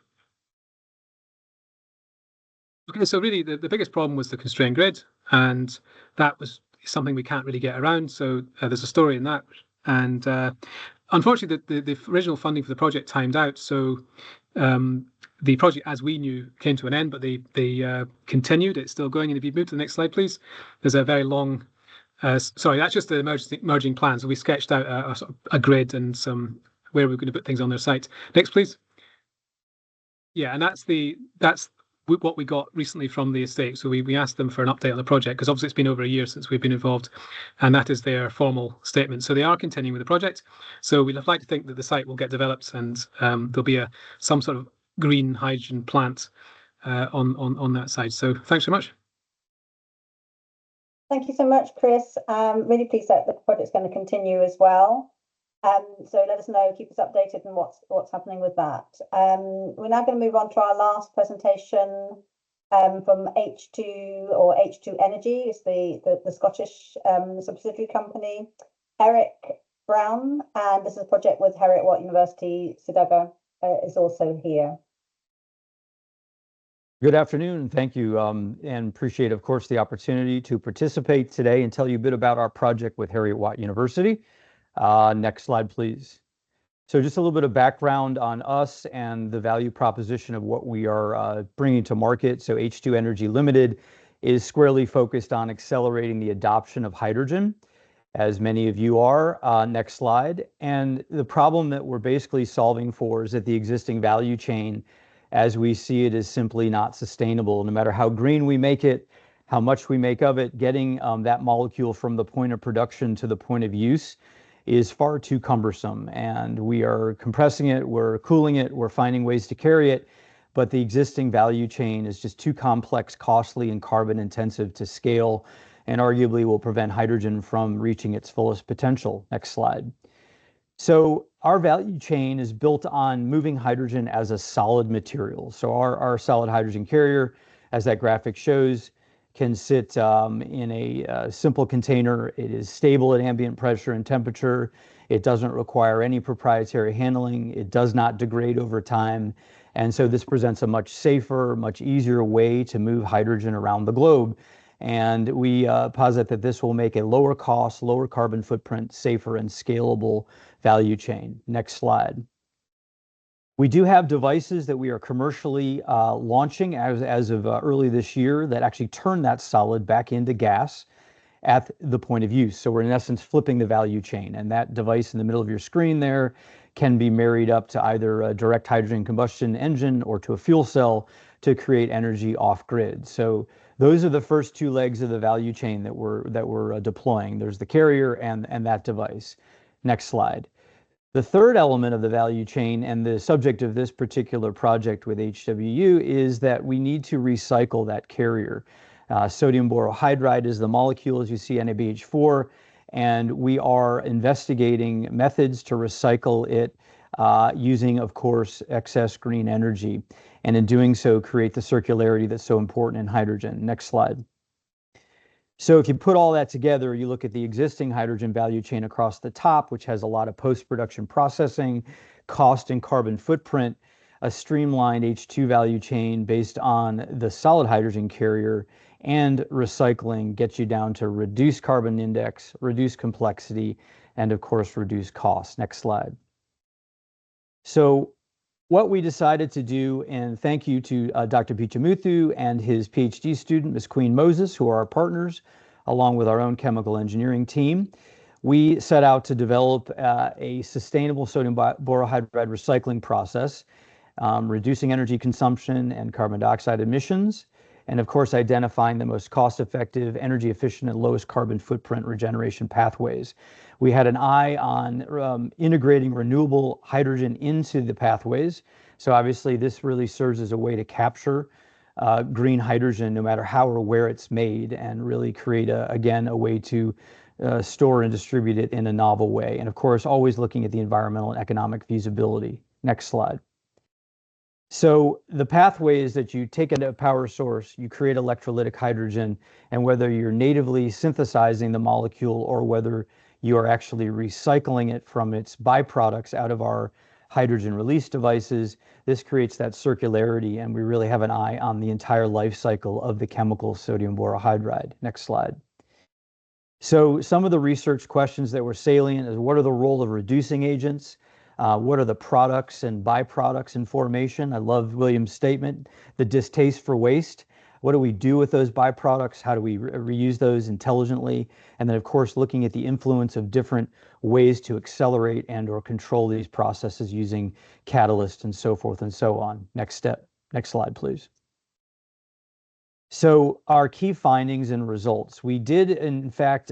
Okay, so really the biggest problem was the constrained grid, and that was something we can't really get around. So there's a story in that. And unfortunately, the original funding for the project timed out. So the project, as we knew, came to an end, but they continued. It's still going. And if you move to the next slide, please. There's a very long, sorry, that's just the merging plan. So we sketched out a grid and some where we're going to put things on their site. Next, please. Yeah, and that's what we got recently from the estate. So we asked them for an update on the project, because obviously it's been over a year since we've been involved, and that is their formal statement. So they are continuing with the project. So we'd like to think that the site will get developed and there'll be some sort of green hydrogen plant on that side. So thanks so much. Thank you so much, Chris. Really pleased that the project's going to continue as well. So let us know, keep us updated on what's happening with that. We're now going to move on to our last presentation from H2 or H2 Energy, is the Scottish subsidiary company. Eric Brown, and this is a project with Heriot-Watt University. Sudhakar is also here. Good afternoon, thank you, and appreciate, of course, the opportunity to participate today and tell you a bit about our project with Heriot-Watt University. Next slide, please. So just a little bit of background on us and the value proposition of what we are bringing to market. So H2 Energy Limited is squarely focused on accelerating the adoption of hydrogen, as many of you are. Next slide. And the problem that we're basically solving for is that the existing value chain, as we see it, is simply not sustainable. No matter how green we make it, how much we make of it, getting that molecule from the point of production to the point of use is far too cumbersome, and we are compressing it, we're cooling it, we're finding ways to carry it, but the existing value chain is just too complex, costly, and carbon intensive to scale, and arguably will prevent hydrogen from reaching its fullest potential. Next slide. So our value chain is built on moving hydrogen as a solid material. So our solid hydrogen carrier, as that graphic shows, can sit in a simple container. It is stable at ambient pressure and temperature. It doesn't require any proprietary handling. It does not degrade over time. And so this presents a much safer, much easier way to move hydrogen around the globe. And we posit that this will make a lower cost, lower carbon footprint, safer and scalable value chain. Next slide. We do have devices that we are commercially launching as of early this year that actually turn that solid back into gas at the point of use. So we're in essence flipping the value chain, and that device in the middle of your screen there can be married up to either a direct hydrogen combustion engine or to a fuel cell to create energy off grid. So those are the first two legs of the value chain that we're deploying. There's the carrier and that device. Next slide. The third element of the value chain, and the subject of this particular project with HWU, is that we need to recycle that carrier. Sodium borohydride is the molecule, as you see, NaBH4, and we are investigating methods to recycle it using, of course, excess green energy, and in doing so, create the circularity that's so important in hydrogen. Next slide. So if you put all that together, you look at the existing hydrogen value chain across the top, which has a lot of post-production processing, cost and carbon footprint, a streamlined H2 value chain based on the solid hydrogen carrier, and recycling gets you down to reduce carbon index, reduce complexity, and of course, reduce cost. Next slide. So what we decided to do, and thank you to Dr. Pichamuthu and his PhD student, Ms. Queen Moses, who are our partners along with our own chemical engineering team, we set out to develop a sustainable sodium borohydride recycling process, reducing energy consumption and carbon dioxide emissions, and of course, identifying the most cost-effective, energy-efficient, and lowest carbon footprint regeneration pathways. We had an eye on integrating renewable hydrogen into the pathways. So obviously, this really serves as a way to capture green hydrogen, no matter how or where it's made, and really create, again, a way to store and distribute it in a novel way. And of course, always looking at the environmental and economic feasibility. Next slide. So the pathway is that you take a power source, you create electrolytic hydrogen, and whether you're natively synthesizing the molecule or whether you are actually recycling it from its byproducts out of our hydrogen release devices, this creates that circularity, and we really have an eye on the entire life cycle of the chemical sodium borohydride. Next slide. So some of the research questions that were salient is, what are the role of reducing agents? What are the products and byproducts in formation? I love William's statement, the distaste for waste. What do we do with those byproducts? How do we reuse those intelligently? And then, of course, looking at the influence of different ways to accelerate and or control these processes using catalysts and so forth and so on. Next step. Next slide, please. So our key findings and results. We did, in fact,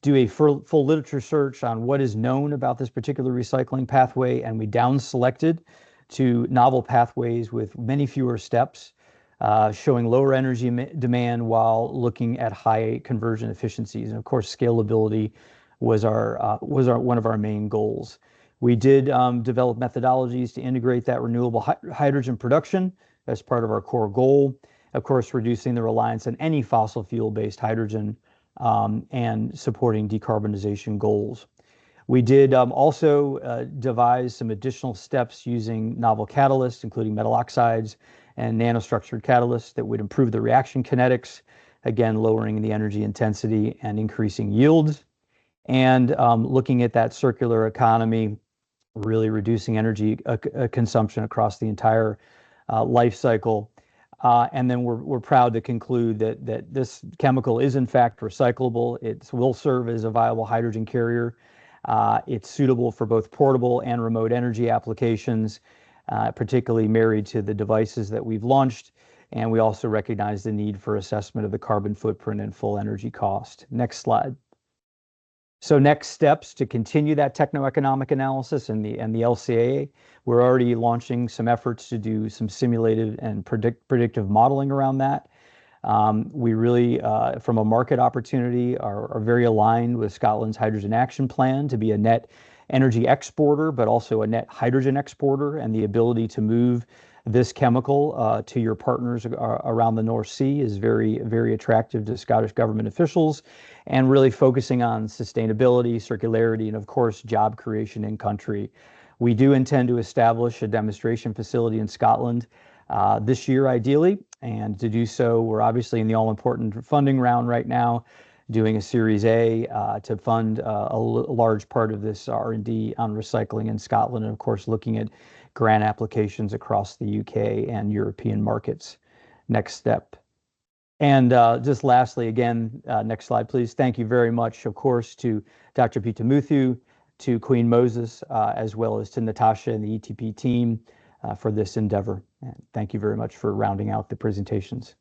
do a full literature search on what is known about this particular recycling pathway, and we down selected to novel pathways with many fewer steps, showing lower energy demand while looking at high conversion efficiencies. And of course, scalability was one of our main goals. We did develop methodologies to integrate that renewable hydrogen production as part of our core goal. Of course, reducing the reliance on any fossil fuel-based hydrogen and supporting decarbonization goals. We did also devise some additional steps using novel catalysts, including metal oxides and nanostructured catalysts that would improve the reaction kinetics, again, lowering the energy intensity and increasing yields. And looking at that circular economy, really reducing energy consumption across the entire life cycle. And then we're proud to conclude that this chemical is in fact recyclable. It will serve as a viable hydrogen carrier. It's suitable for both portable and remote energy applications, particularly married to the devices that we've launched. And we also recognize the need for assessment of the carbon footprint and full energy cost. Next slide. So next steps to continue that techno-economic analysis and the LCA, we're already launching some efforts to do some simulated and predictive modeling around that. We really, from a market opportunity, are very aligned with Scotland's Hydrogen Action Plan to be a net energy exporter, but also a net hydrogen exporter, and the ability to move this chemical to your partners around the North Sea is very, very attractive to Scottish government officials, and really focusing on sustainability, circularity, and of course, job creation in country. We do intend to establish a demonstration facility in Scotland this year, ideally, and to do so, we're obviously in the all-important funding round right now, doing a Series A to fund a large part of this R&D on recycling in Scotland, and of course, looking at grant applications across the UK and European markets. Next step. And just lastly, again, next slide, please. Thank you very much, of course, to Dr. Pitamuthu, to Queen Moses, as well as to Natasha and the ETP team for this endeavor. And thank you very much for rounding out the presentations.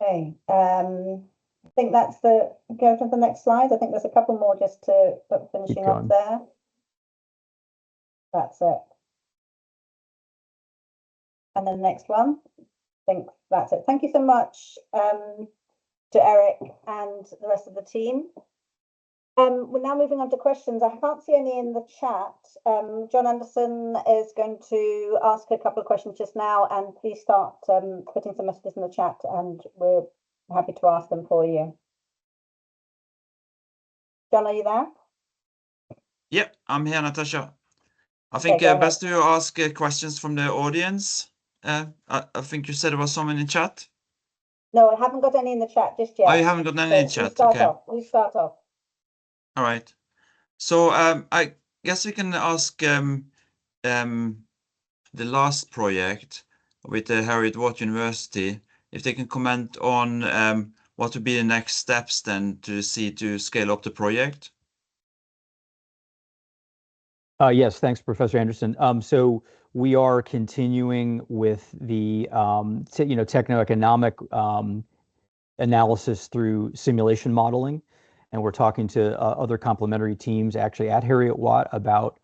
Okay, I think that's go to the next slide. I think there's a couple more just to finishing up there. That's it. And then the next one, I think that's it. Thank you so much to Eric and the rest of the team. We're now moving on to questions. I can't see any in the chat. John Anderson is going to ask a couple of questions just now, and please start putting some messages in the chat, and we're happy to ask them for you. John, are you there? Yep, I'm here, Natasha. I think best to ask questions from the audience. I think you said there was some in the chat. No, I haven't got any in the chat just yet. Oh, you haven't got any in the chat. We start off. All right. So I guess we can ask the last project with the Heriot-Watt University, if they can comment on what would be the next steps then to scale up the project. Yes, thanks, Professor Anderson. So we are continuing with the techno-economic analysis through simulation modeling, and we're talking to other complementary teams actually at Heriot-Watt about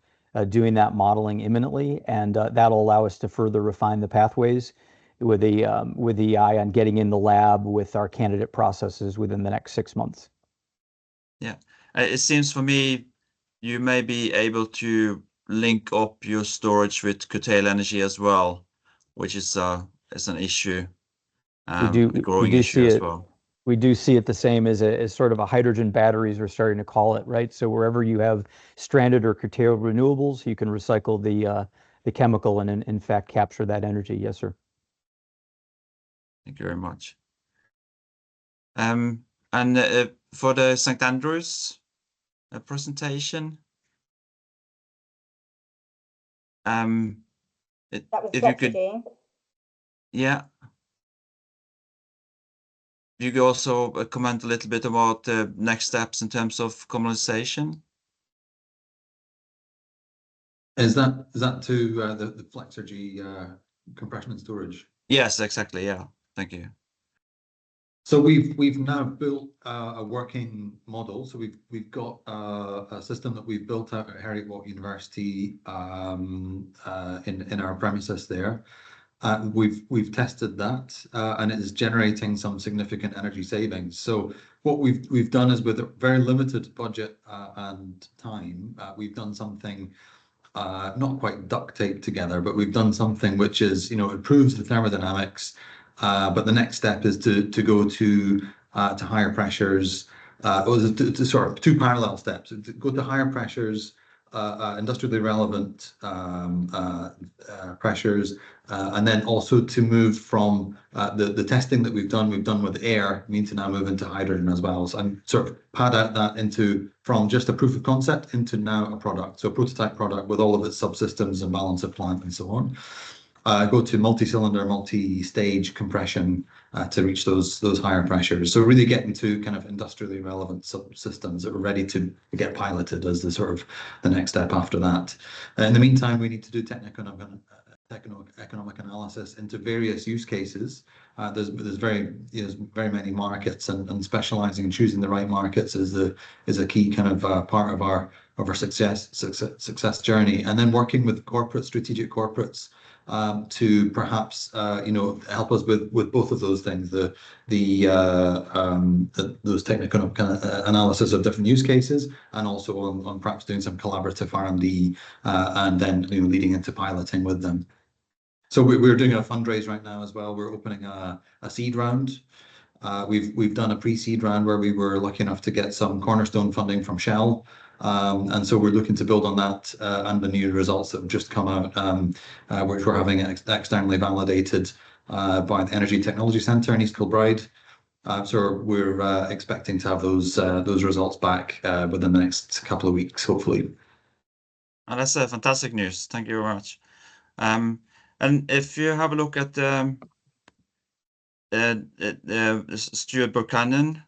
doing that modeling imminently, and that'll allow us to further refine the pathways with the eye on getting in the lab with our candidate processes within the next 6 months. Yeah, it seems for me you may be able to link up your storage with curtail energy as well, which is an issue, a growing issue as well. We do see it the same as sort of a hydrogen batteries, we're starting to call it, right? So wherever you have stranded or curtailed renewables, you can recycle the chemical and in fact capture that energy. Yes, sir. Thank you very much. And for the St. Andrews presentation, That was if you could, yeah. You could also comment a little bit about the next steps in terms of commercialization. Is that to the Flexergy compression and storage? Yes, exactly. Yeah, thank you. So we've now built a working model. So we've got a system that we've built out at Heriot-Watt University in our premises there. We've tested that and it is generating some significant energy savings. So what we've done is, with a very limited budget and time, we've done something not quite duct taped together, but we've done something which is, improves the thermodynamics. But the next step is to go to higher pressures. Sort of two parallel steps: to go to higher pressures, industrially relevant pressures, and then also to move from the testing that we've done with air, mean to now move into hydrogen as well. So I'm sort of pad out that from just a proof of concept into now a product, so a prototype product with all of its subsystems and balance of plant and so on. Go to multi-cylinder, multi-stage compression to reach those higher pressures. So really getting to kind of industrially relevant subsystems that are ready to get piloted as the next step after that. In the meantime, we need to do economic analysis into various use cases. There's very many markets, and specializing and choosing the right markets is a key kind of part of our success journey. And then working with strategic corporates to perhaps help us with both of those things, those technical kind of analysis of different use cases, and also on perhaps doing some collaborative R&D and then leading into piloting with them. So we're doing a fundraise right now as well. We're opening a seed round. We've done a pre-seed round where we were lucky enough to get some cornerstone funding from Shell. And so we're looking to build on that and the new results that have just come out, which we're having externally validated by the Energy Technology Centre in East Kilbride. So we're expecting to have those results back within the next couple of weeks, hopefully. And that's fantastic news. Thank you very much. And if you have a look at Stuart Buchanan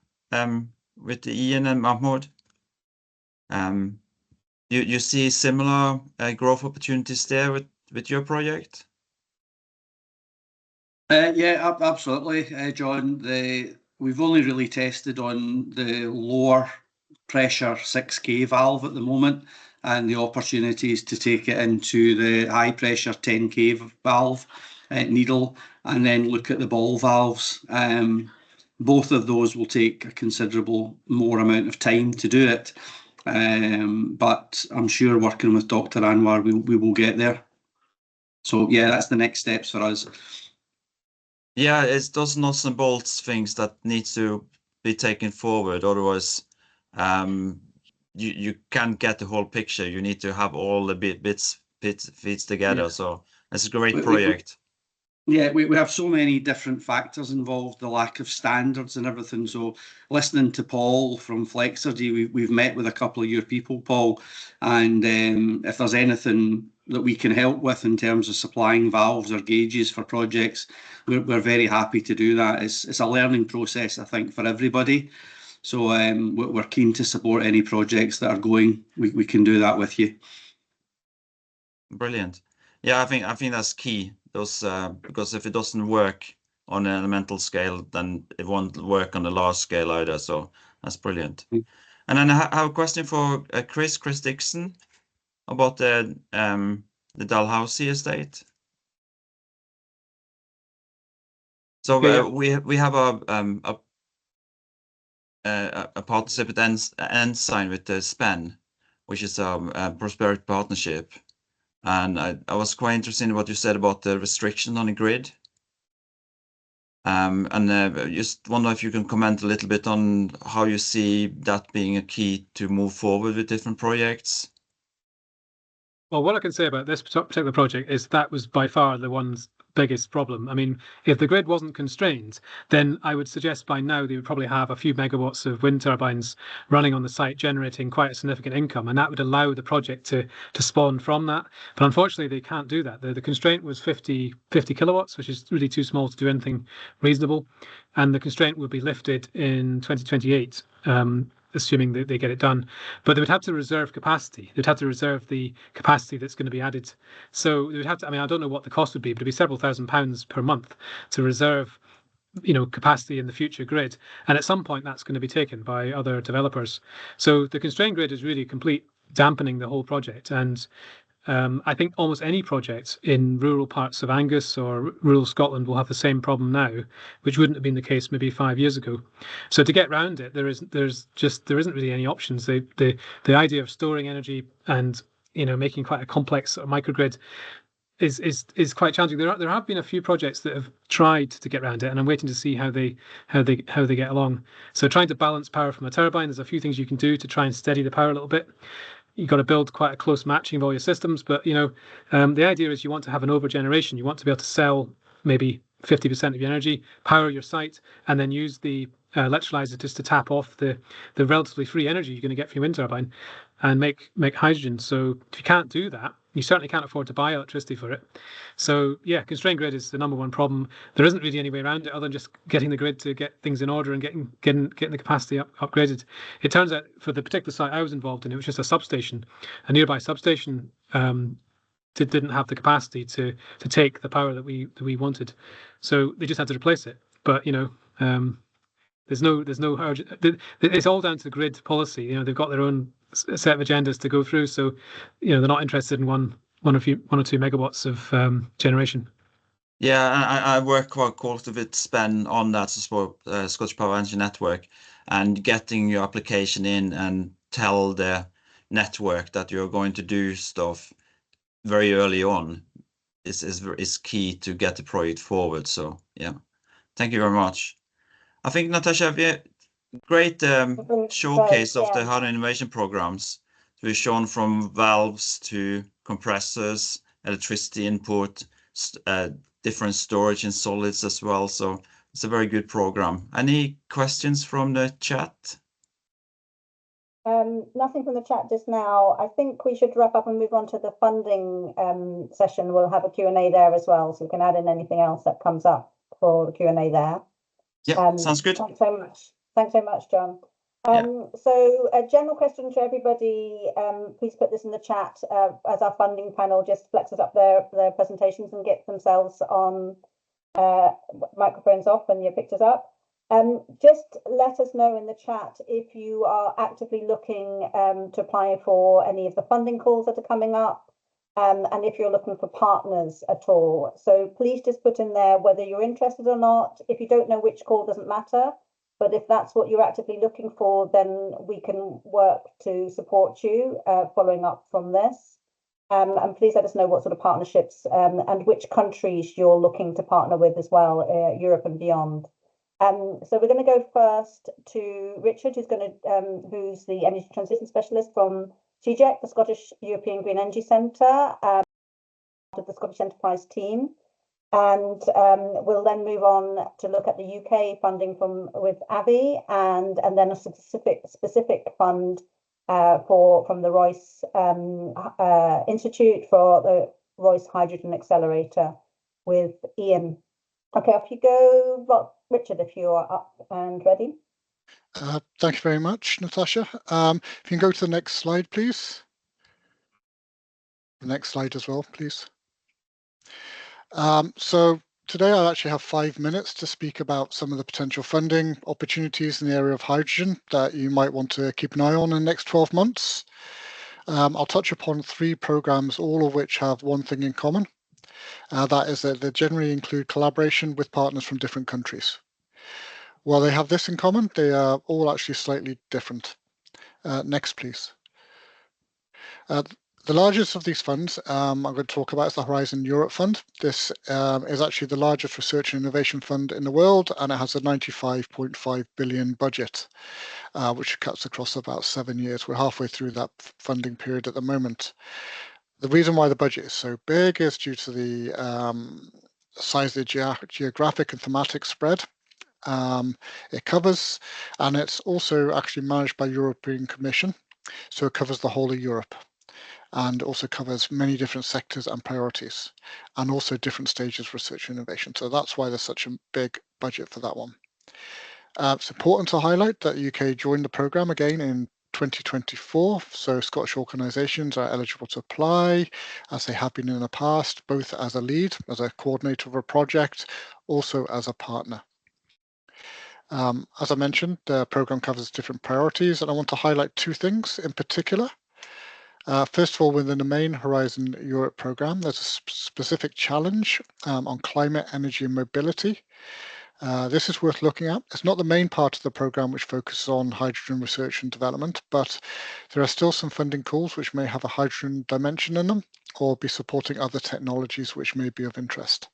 with the Ian and Mahmoud, you see similar growth opportunities there with your project? Yeah, absolutely, John. We've only really tested on the lower pressure 6K valve at the moment, and the opportunities to take it into the high pressure 10K valve needle, and then look at the ball valves. Both of those will take a considerable more amount of time to do it. But I'm sure working with Dr. Anwar, we will get there. So yeah, that's the next steps for us. Yeah, it's those nuts and bolts things that need to be taken forward. Otherwise, you can't get the whole picture. You need to have all the bits together. Yeah. So it's a great project. Yeah, we have so many different factors involved, the lack of standards and everything. So listening to Paul from Flexergy, we've met with a couple of your people, Paul, and if there's anything that we can help with in terms of supplying valves or gauges for projects, we're very happy to do that. It's a learning process, I think, for everybody. So we're keen to support any projects that are going. We can do that with you. Brilliant. Yeah, I think that's key. Those because if it doesn't work on an elemental scale, then it won't work on the large scale either. So that's brilliant. And then I have a question for Chris Dixon about the Dalhousie estate. So we have a participant ensign with the SPEN, which is a prosperity partnership. And I was quite interested in what you said about the restriction on the grid. Just wonder if you can comment a little bit on how you see that being a key to move forward with different projects. Well, what I can say about this particular project is that was by far the one's biggest problem. I mean, if the grid wasn't constrained, then I would suggest by now they would probably have a few megawatts of wind turbines running on the site, generating quite a significant income, and that would allow the project to spawn from that. But unfortunately, they can't do that. The constraint was 50 kilowatts, which is really too small to do anything reasonable, and the constraint would be lifted in 2028. Assuming that they get it done, but they would have to reserve capacity. They'd have to reserve the capacity that's going to be added. So they would have to, I mean, I don't know what the cost would be, but it'd be several £1,000s per month to reserve, capacity in the future grid. And at some point that's going to be taken by other developers. So the constrained grid is really complete dampening the whole project. And I think almost any project in rural parts of Angus or rural Scotland will have the same problem now, which wouldn't have been the case maybe 5 years ago. So to get round it, there isn't really any options. The idea of storing energy and making quite a complex sort of microgrid is quite challenging. There have been a few projects that have tried to get around it, and I'm waiting to see how they get along. So trying to balance power from a turbine, there's a few things you can do to try and steady the power a little bit. You've got to build quite a close matching of all your systems, but the idea is you want to have an over generation. You want to be able to sell maybe 50% of your energy, power your site, and then use the electrolyzer just to tap off the relatively free energy you're going to get from your wind turbine and make hydrogen. So if you can't do that, you certainly can't afford to buy electricity for it. So yeah, constrained grid is the number one problem. There isn't really any way around it other than just getting the grid to get things in order and getting the capacity upgraded. It turns out for the particular site I was involved in, it was just a substation. A nearby substation didn't have the capacity to take the power that we wanted, so they just had to replace it. But there's no urgent. It's all down to the grid policy. They've got their own set of agendas to go through, so they're not interested in one or two megawatts of generation. Yeah, I work quite closely with SPEN on that Scottish Power Energy Network, and getting your application in and tell the network that you're going to do stuff very early on is key to get the project forward. So yeah, thank you very much. I think, Natasha, we have a great showcase of the hydrogen innovation programs. We've shown from valves to compressors, electricity input, different storage in solids as well. So it's a very good program. Any questions from the chat? Nothing from the chat just now. I think we should wrap up and move on to the funding session. We'll have a Q&A there as well, so we can add in anything else that comes up for the Q&A there. Yeah, sounds good. Thanks so much. Thanks so much, John. So a general question to everybody, please put this in the chat as our funding panel just flexes up their presentations and get themselves on microphones off and your pictures up. Just let us know in the chat if you are actively looking to apply for any of the funding calls that are coming up, and if you're looking for partners at all. So please just put in there whether you're interested or not. If you don't know which call, doesn't matter. But if that's what you're actively looking for, then we can work to support you following up from this. And please let us know what sort of partnerships and which countries you're looking to partner with as well, Europe and beyond. So we're going to go first to Richard, who's the energy transition specialist from CGEC, the Scottish European Green Energy Centre, of the Scottish Enterprise team. And we'll then move on to look at the UK funding with AVI and then a specific fund from the Royce Institute for the Royce Hydrogen Accelerator with Ian. Okay, off you go, Richard, if you are up and ready. Thank you very much, Natasha. If you can go to the next slide, please. The next slide as well, please. So today I actually have 5 minutes to speak about some of the potential funding opportunities in the area of hydrogen that you might want to keep an eye on in the next 12 months. I'll touch upon 3 programs, all of which have one thing in common. That is that they generally include collaboration with partners from different countries. While they have this in common, they are all actually slightly different. Next, please. The largest of these funds I'm going to talk about is the Horizon Europe Fund. This is actually the largest research and innovation fund in the world, and it has a 95.5 billion budget, which cuts across about 7 years. We're halfway through that funding period at the moment. The reason why the budget is so big is due to the size of the geographic and thematic spread it covers, and it's also actually managed by European Commission, so it covers the whole of Europe, and also covers many different sectors and priorities, and also different stages of research and innovation. So that's why there's such a big budget for that one. It's important to highlight that the UK joined the programme again in 2024, so Scottish organisations are eligible to apply, as they have been in the past, both as a lead, as a coordinator of a project, also as a partner. As I mentioned, the programme covers different priorities, and I want to highlight 2 things in particular. First of all, within the main Horizon Europe programme, there's a specific challenge on climate, energy and mobility. This is worth looking at. It's not the main part of the programme which focuses on hydrogen research and development, but there are still some funding calls which may have a hydrogen dimension in them, or be supporting other technologies which may be of interest.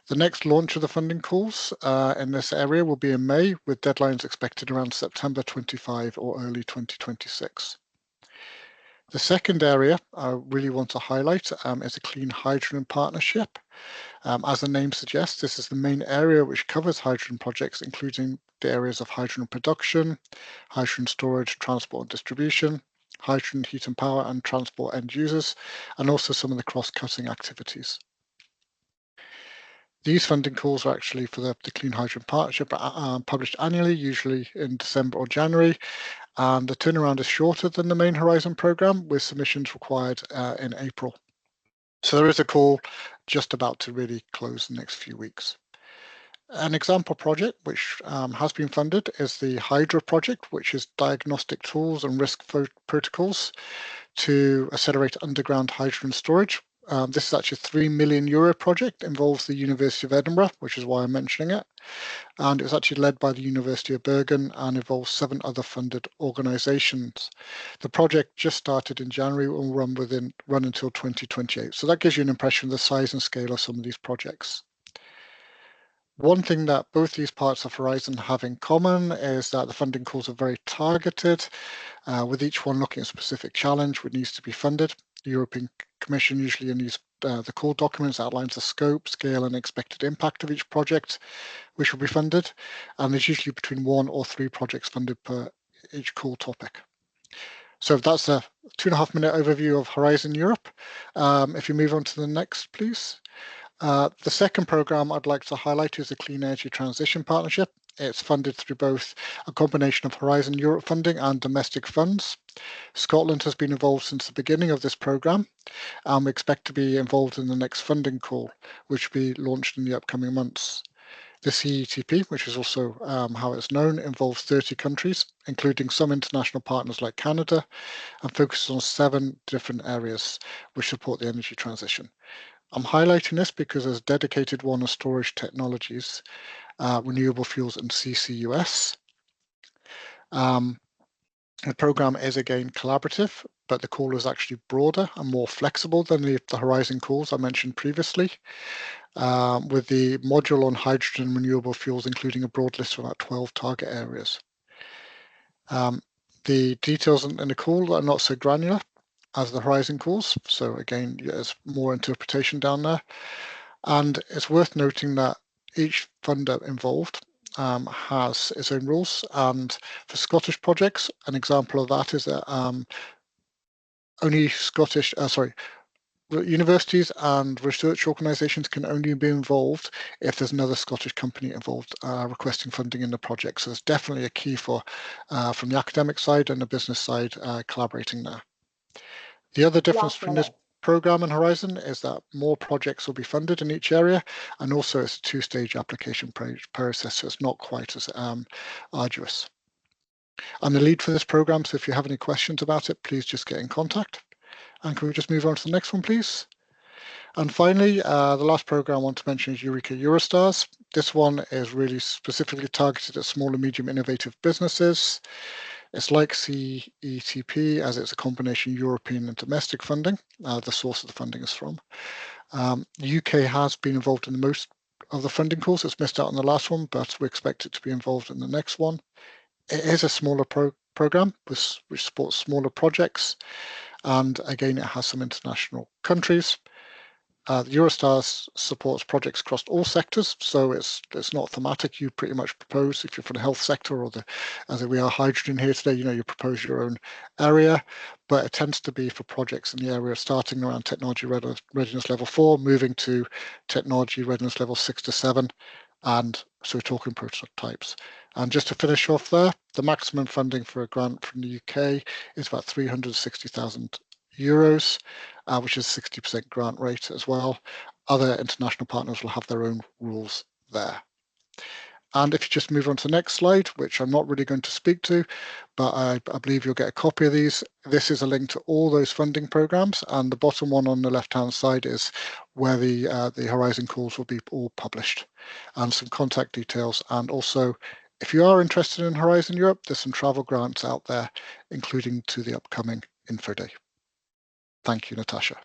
The next launch of the funding calls in this area will be in May, with deadlines expected around September 25 or early 2026. The second area I really want to highlight is a clean hydrogen partnership. As the name suggests, this is the main area which covers hydrogen projects, including the areas of hydrogen production, hydrogen storage, transport and distribution, hydrogen heat and power and transport end users, and also some of the cross-cutting activities. These funding calls are actually for the Clean Hydrogen Partnership published annually, usually in December or January, and the turnaround is shorter than the main Horizon programme, with submissions required in April. So there is a call just about to really close the next few weeks. An example project which has been funded is the Hydra project, which is diagnostic tools and risk protocols to accelerate underground hydrogen storage. This is actually a €3 million project, involves the University of Edinburgh, which is why I'm mentioning it. And it was actually led by the University of Bergen and involves 7 other funded organisations. The project just started in January and will run until 2028. So that gives you an impression of the size and scale of some of these projects. One thing that both these parts of Horizon have in common is that the funding calls are very targeted, with each one looking at a specific challenge which needs to be funded. The European Commission usually in the call documents outlines the scope, scale and expected impact of each project which will be funded, and there's usually between 1 or 3 projects funded per each call topic. So that's a 2.5-minute overview of Horizon Europe. If you move on to the next, please. The second programme I'd like to highlight is the Clean Energy Transition Partnership. It's funded through both a combination of Horizon Europe funding and domestic funds. Scotland has been involved since the beginning of this programme, and we expect to be involved in the next funding call, which will be launched in the upcoming months. The ETP, which is also how it's known, involves 30 countries, including some international partners like Canada, and focuses on 7 different areas which support the energy transition. I'm highlighting this because there's a dedicated one on storage technologies, renewable fuels and CCUS. The programme is again collaborative, but the call is actually broader and more flexible than the Horizon calls I mentioned previously, with the module on hydrogen and renewable fuels including a broad list of about 12 target areas. The details in the call are not so granular as the Horizon calls, so again there's more interpretation down there. And it's worth noting that each funder involved has its own rules, and for Scottish projects, an example of that is that only universities and research organisations can only be involved if there's another Scottish company involved requesting funding in the project. So there's definitely a key for from the academic side and the business side collaborating there. The other difference between this programme and Horizon is that more projects will be funded in each area, and also it's a two-stage application process, so it's not quite as arduous. I'm the lead for this programme, so if you have any questions about it, please just get in contact. And can we just move on to the next one, please? And finally, the last programme I want to mention is Eureka Eurostars. This one is really specifically targeted at small and medium innovative businesses. It's like CETP, as it's a combination European and domestic funding. The source of the funding is from. The UK has been involved in the most of the funding calls. It's missed out on the last one, but we expect it to be involved in the next one. It is a smaller programme which supports smaller projects. And again, it has some international countries. The Eurostars supports projects across all sectors, so it's not thematic. You pretty much propose, if you're for the health sector or as we are hydrogen here today, you propose your own area, but it tends to be for projects in the area starting around technology readiness level 4, moving to technology readiness level 6 to 7, and so we're talking prototypes. And just to finish off there, the maximum funding for a grant from the UK is about €360,000. Which is 60% grant rate as well. Other international partners will have their own rules there. And if you just move on to the next slide, which I'm not really going to speak to, but I believe you'll get a copy of these. This is a link to all those funding programs, and the bottom one on the left-hand side is where the Horizon calls will be all published, and some contact details. And also, if you are interested in Horizon Europe, there's some travel grants out there, including to the upcoming Info Day. Thank you, Natasha.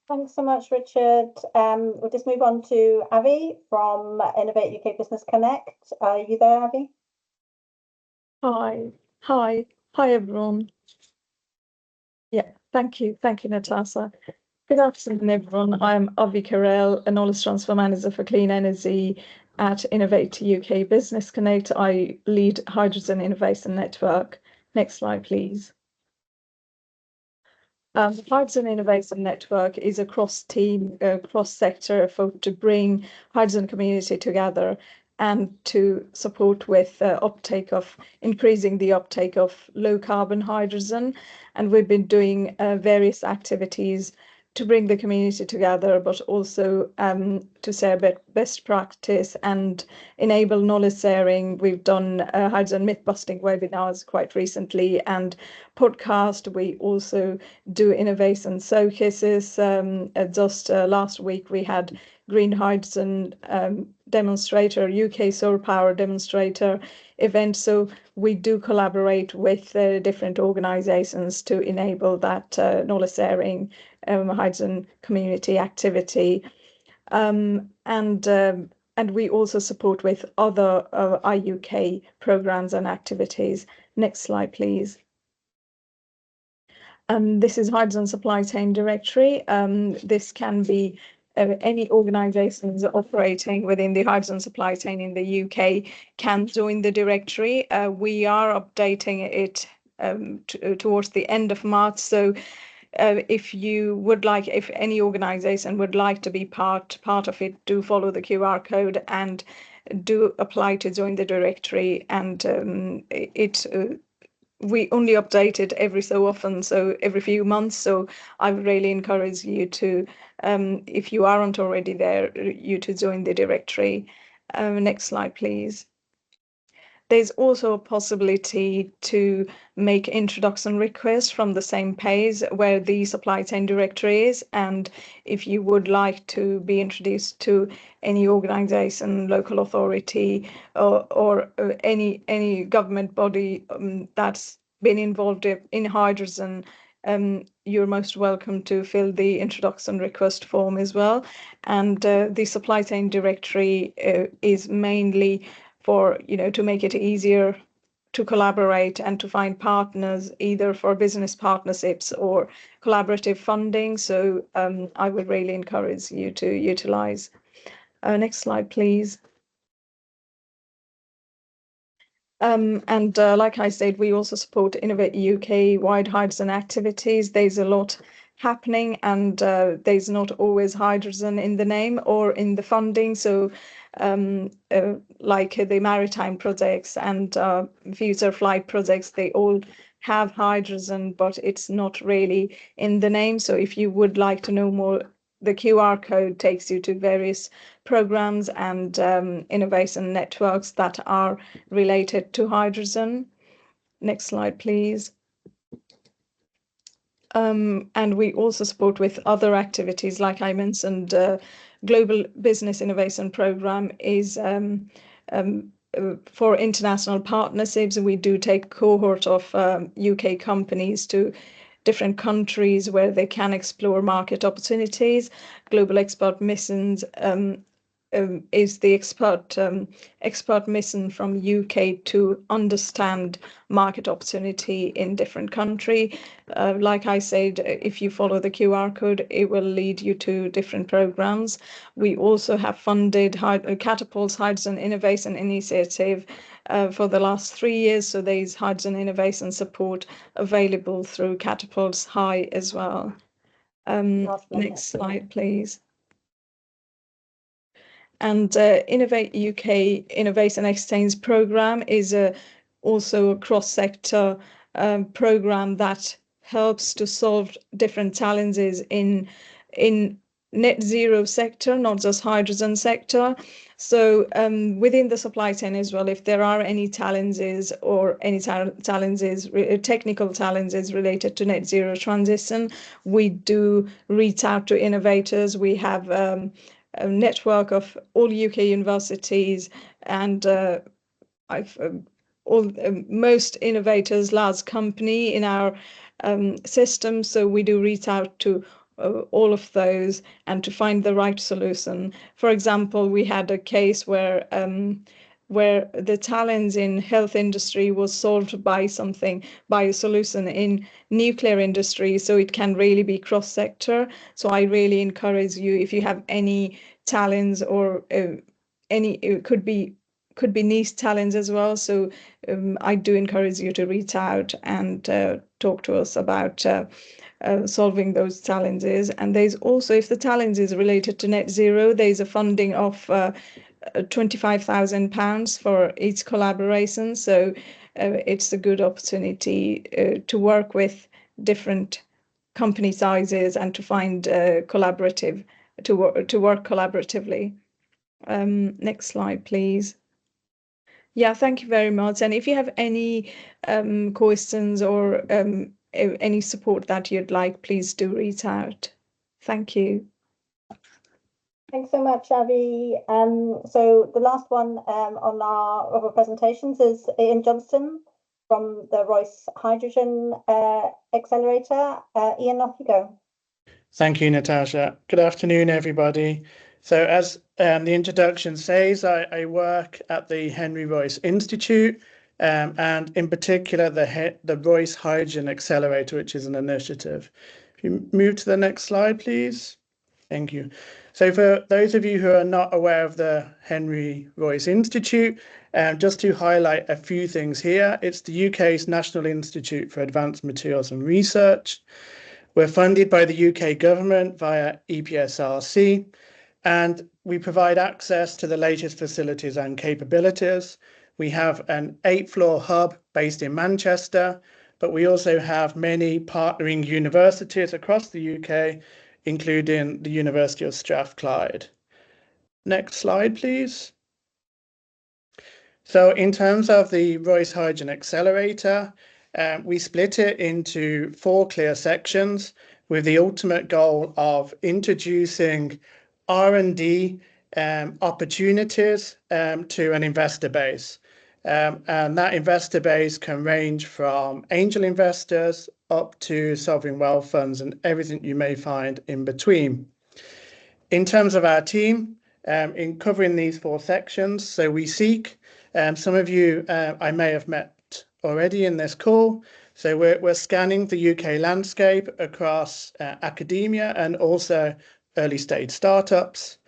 Thanks so much, Richard. We'll just move on to Avi from Innovate UK Business Connect. Are you there, Avi? Hi, everyone. Yeah, thank you, Natasha. Good afternoon, everyone. I'm Avi Carell, a knowledge transfer manager for clean energy at Innovate UK Business Connect. I lead Hydrogen Innovation Network. Next slide, please. The Hydrogen Innovation Network is a cross-team, cross-sector effort to bring hydrogen community together and to support with increasing the uptake of low-carbon hydrogen. And we've been doing various activities to bring the community together, but also to share best practice and enable knowledge sharing. We've done hydrogen myth-busting webinars quite recently and podcast. We also do innovation showcases. Just last week, we had green hydrogen demonstrator, UK solar power demonstrator event. So we do collaborate with different organizations to enable that knowledge sharing hydrogen community activity. And we also support with other IUK programs and activities. Next slide, please. This is Hydrogen Supply Chain Directory. This can be any organizations operating within the hydrogen supply chain in the UK can join the directory. We are updating it towards the end of March. So if any organization would like to be part of it, do follow the QR code and do apply to join the directory. And we only update it every so often, so every few months. So I would really encourage you to, if you aren't already there, you to join the directory. Next slide, please. There's also a possibility to make introduction requests from the same page where the supply chain directory is. And if you would like to be introduced to any organization, local authority, or any government body that's been involved in hydrogen, you're most welcome to fill the introduction request form as well. And the supply chain directory is mainly for, to make it easier to collaborate and to find partners, either for business partnerships or collaborative funding. So I would really encourage you to utilize. Next slide, please. And like I said, we also support Innovate UK wide hydrogen activities. There's a lot happening, and there's not always hydrogen in the name or in the funding. So like the maritime projects and future flight projects, they all have hydrogen, but it's not really in the name. So if you would like to know more, the QR code takes you to various programs and innovation networks that are related to hydrogen. Next slide, please. And we also support with other activities, like I mentioned, Global Business Innovation Program is for international partnerships. We do take cohort of UK companies to different countries where they can explore market opportunities. Global Expert Missions is the expert mission from UK to understand market opportunity in different country. Like I said, if you follow the QR code, it will lead you to different programs. We also have funded Catapult's Hydrogen Innovation Initiative for the last 3 years. So there's hydrogen innovation support available through Catapult's High as well. Next slide, please. And Innovate UK Innovation Exchange Programme is also a cross-sector programme that helps to solve different challenges in net zero sector, not just hydrogen sector. So within the supply chain as well, if there are any challenges or any challenges, technical challenges related to net zero transition, we do reach out to innovators. We have a network of all UK universities and most innovators, large company in our system. So we do reach out to all of those and to find the right solution. For example, we had a case where the challenge in health industry was solved by a solution in nuclear industry. So it can really be cross-sector. So I really encourage you, if you have any challenge or it could be niche challenge as well. So I do encourage you to reach out and talk to us about solving those challenges. And there's also, if the challenge is related to net zero, there's a funding of £25,000 for each collaboration. So it's a good opportunity to work with different company sizes and to find to work collaboratively. Next slide, please. Yeah, thank you very much. And if you have any questions or any support that you'd like, please do reach out. Thank you. Thanks so much, Avi. So the last one on our presentations is Ian Johnston from the Royce Hydrogen Accelerator. Ian, off you go. Thank you, Natasha. Good afternoon, everybody. So as the introduction says, I work at the Henry Royce Institute, and in particular the Royce Hydrogen Accelerator, which is an initiative. If you move to the next slide, please. Thank you. So for those of you who are not aware of the Henry Royce Institute, just to highlight a few things here, it's the UK's National Institute for Advanced Materials and Research. We're funded by the UK government via EPSRC, and we provide access to the latest facilities and capabilities. We have an 8-floor hub based in Manchester, but we also have many partnering universities across the UK, including the University of Strathclyde. Next slide, please. So in terms of the Royce Hydrogen Accelerator, we split it into 4 clear sections with the ultimate goal of introducing R&D opportunities to an investor base. And that investor base can range from angel investors up to sovereign wealth funds and everything you may find in between. In terms of our team, in covering these 4 sections, so we seek, some of you I may have met already in this call. So we're scanning the UK landscape across academia and also early stage startups.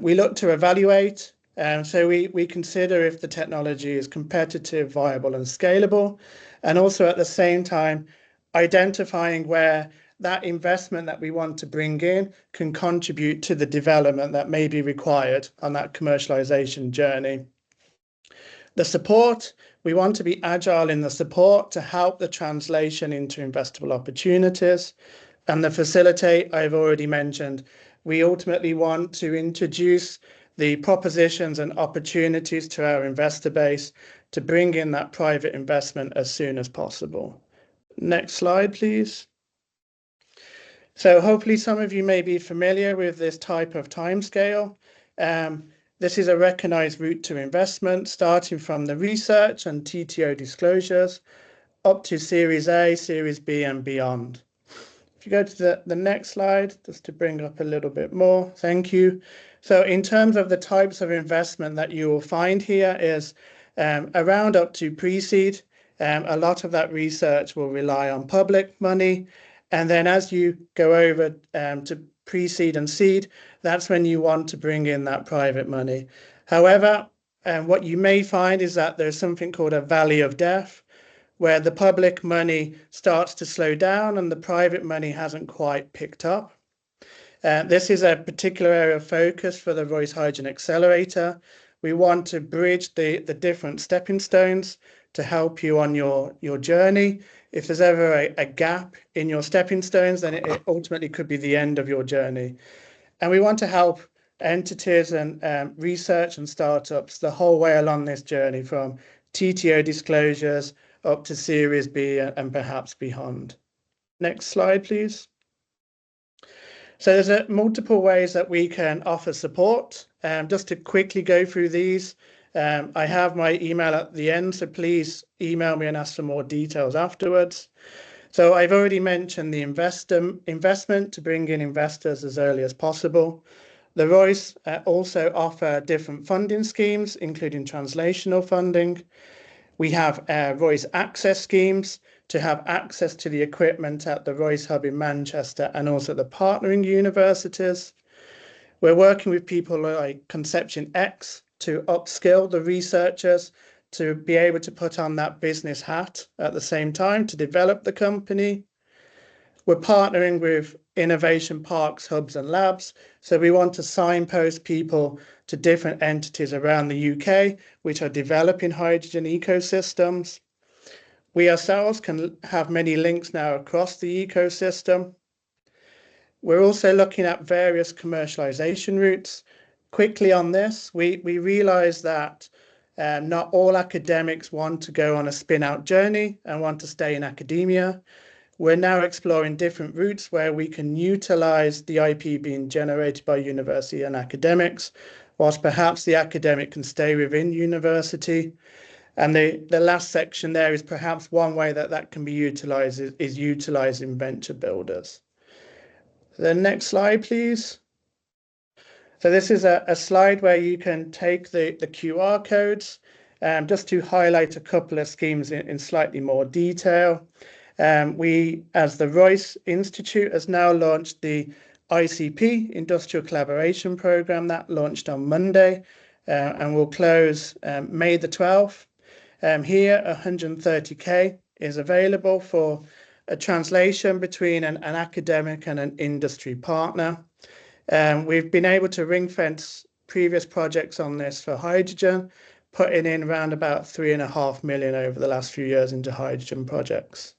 We look to evaluate, So we consider if the technology is competitive, viable and scalable, and also at the same time identifying where that investment that we want to bring in can contribute to the development that may be required on that commercialization journey. The support, we want to be agile in the support to help the translation into investable opportunities. And the facilitate, I've already mentioned, we ultimately want to introduce the propositions and opportunities to our investor base to bring in that private investment as soon as possible. Next slide, please. So hopefully some of you may be familiar with this type of timescale. This is a recognized route to investment, starting from the research and TTO disclosures up to Series A, Series B and beyond. If you go to the next slide, just to bring up a little bit more, thank you. So in terms of the types of investment that you will find here is around up to pre-seed. A lot of that research will rely on public money. And then as you go over to pre-seed and seed, that's when you want to bring in that private money. However, what you may find is that there's something called a valley of death, where the public money starts to slow down and the private money hasn't quite picked up. This is a particular area of focus for the Royce Hydrogen Accelerator. We want to bridge the different stepping stones to help you on your journey. If there's ever a gap in your stepping stones, then it ultimately could be the end of your journey. And we want to help entities and research and startups the whole way along this journey, from TTO disclosures up to Series B and perhaps beyond. Next slide, please. So there's multiple ways that we can offer support. Just to quickly go through these, I have my email at the end, so please email me and ask for more details afterwards. So I've already mentioned the investment to bring in investors as early as possible. The Royce also offer different funding schemes, including translational funding. We have Royce access schemes to have access to the equipment at the Royce Hub in Manchester and also the partnering universities. We're working with people like Conception X to upskill the researchers to be able to put on that business hat at the same time to develop the company. We're partnering with innovation parks, hubs and labs. So we want to signpost people to different entities around the UK, which are developing hydrogen ecosystems. We ourselves can have many links now across the ecosystem. We're also looking at various commercialization routes. Quickly on this, we realize that not all academics want to go on a spin-out journey and want to stay in academia. We're now exploring different routes where we can utilize the IP being generated by university and academics, whilst perhaps the academic can stay within university. And the last section there is perhaps one way that can be utilized is utilizing venture builders. The next slide, please. So this is a slide where you can take the QR codes just to highlight a couple of schemes in slightly more detail. We, as the Royce Institute, has now launched the ICP, Industrial Collaboration Programme, that launched on Monday and will close May the 12th. Here, 130k is available for a translation between an academic and an industry partner. We've been able to ring fence previous projects on this for hydrogen, putting in around about 3.5 million over the last few years into hydrogen projects.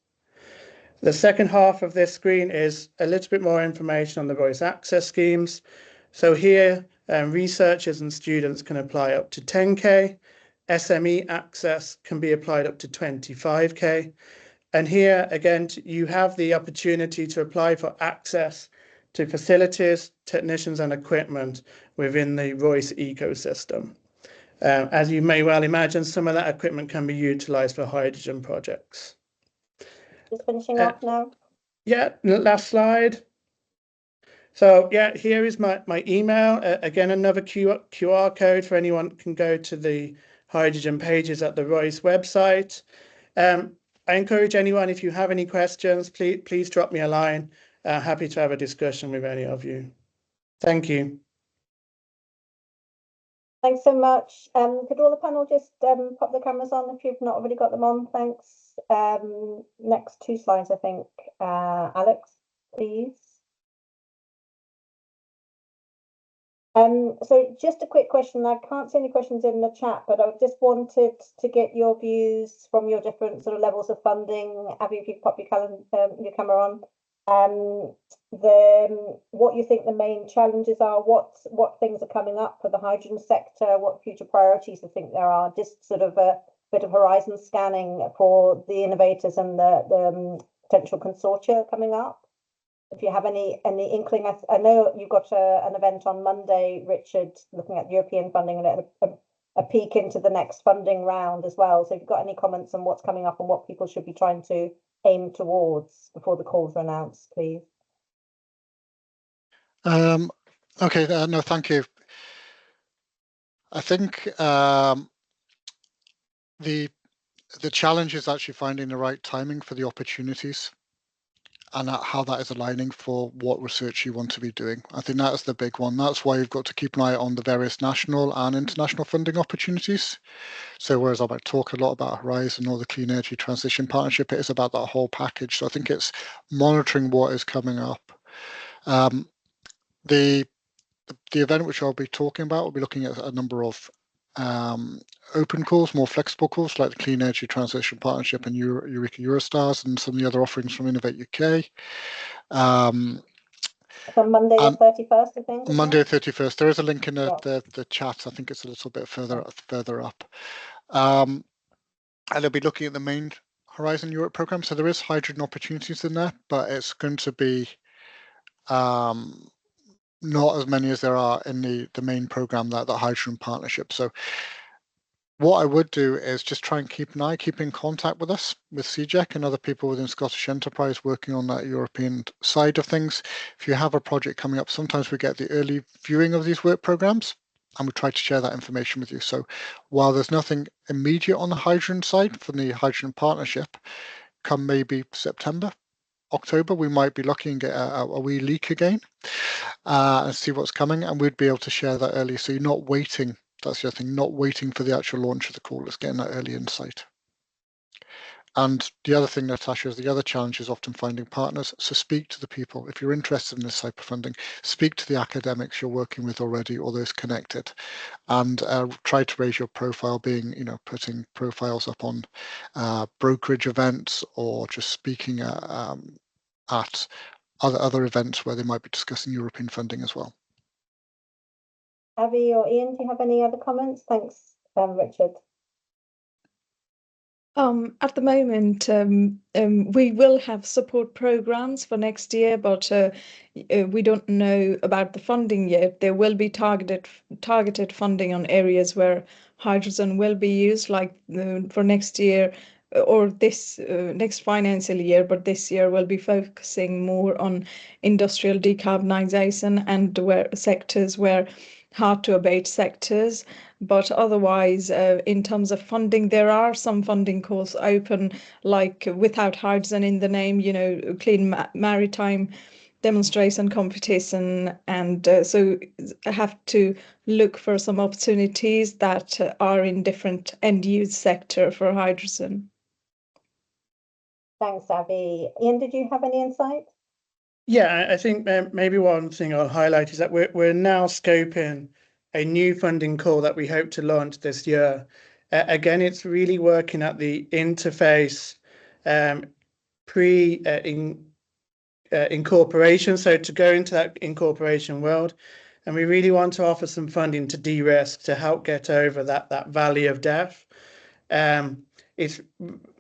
The second half of this screen is a little bit more information on the Royce access schemes. So here, researchers and students can apply up to 10k. SME access can be applied up to 25k. And here, again, you have the opportunity to apply for access to facilities, technicians and equipment within the Royce ecosystem. As you may well imagine, some of that equipment can be utilized for hydrogen projects. Just finishing off now. Yeah, last slide. So yeah, here is my email. Again, another QR code for anyone who can go to the hydrogen pages at the Royce website. I encourage anyone, if you have any questions, please drop me a line. Happy to have a discussion with any of you. Thank you. Thanks so much. Could all the panel just pop the cameras on if you've not already got them on? Thanks. Next 2 slides, I think. Alex, please. So just a quick question. I can't see any questions in the chat, but I just wanted to get your views from your different sort of levels of funding. Abby, if you pop your camera on. What you think the main challenges are, what things are coming up for the hydrogen sector, what future priorities you think there are, just sort of a bit of horizon scanning for the innovators and the potential consortia coming up. If you have any inkling, I know you've got an event on Monday, Richard, looking at European funding and a peek into the next funding round as well. So if you've got any comments on what's coming up and what people should be trying to aim towards before the calls are announced, please. Okay, no, thank you. I think the challenge is actually finding the right timing for the opportunities and how that is aligning for what research you want to be doing. I think that's the big one. That's why you've got to keep an eye on the various national and international funding opportunities. So whereas I might talk a lot about Horizon or the Clean Energy Transition Partnership, it is about that whole package. So I think it's monitoring what is coming up. The event which I'll be talking about, we'll be looking at a number of open calls, more flexible calls like the Clean Energy Transition Partnership and Eureka Eurostars and some of the other offerings from Innovate UK. So Monday the 31st, I think. Monday the 31st. There is a link in the chat. I think it's a little bit further up. And they'll be looking at the main Horizon Europe program. So there is hydrogen opportunities in there, but it's going to be not as many as there are in the main program, that hydrogen partnership. So what I would do is just try and keep in contact with us, with CJEC and other people within Scottish Enterprise working on that European side of things. If you have a project coming up, sometimes we get the early viewing of these work programs and we try to share that information with you. So while there's nothing immediate on the hydrogen side from the hydrogen partnership, come maybe September, October, we might be looking at a wee leak again and see what's coming, and we'd be able to share that early. So you're not waiting. That's the other thing, not waiting for the actual launch of the call. It's getting that early insight. And the other thing, Natasha, is the other challenge is often finding partners. So speak to the people. If you're interested in this type of funding, speak to the academics you're working with already or those connected, and try to raise your profile, being, putting profiles up on brokerage events or just speaking at other events where they might be discussing European funding as well. Abby or Ian, do you have any other comments? Thanks, Richard. At the moment, we will have support programs for next year, but we don't know about the funding yet. There will be targeted funding on areas where hydrogen will be used, like for next year or this next financial year, but this year we'll be focusing more on industrial decarbonisation and sectors where hard to abate sectors. But otherwise, in terms of funding, there are some funding calls open, like without hydrogen in the name, clean maritime demonstration competition. And so I have to look for some opportunities that are in different end-use sector for hydrogen. Thanks, Abby. Ian, did you have any insight? Yeah, I think maybe one thing I'll highlight is that we're now scoping a new funding call that we hope to launch this year. Again, it's really working at the interface incorporation, so to go into that incorporation world. And we really want to offer some funding to de-risk, to help get over that valley of death. It's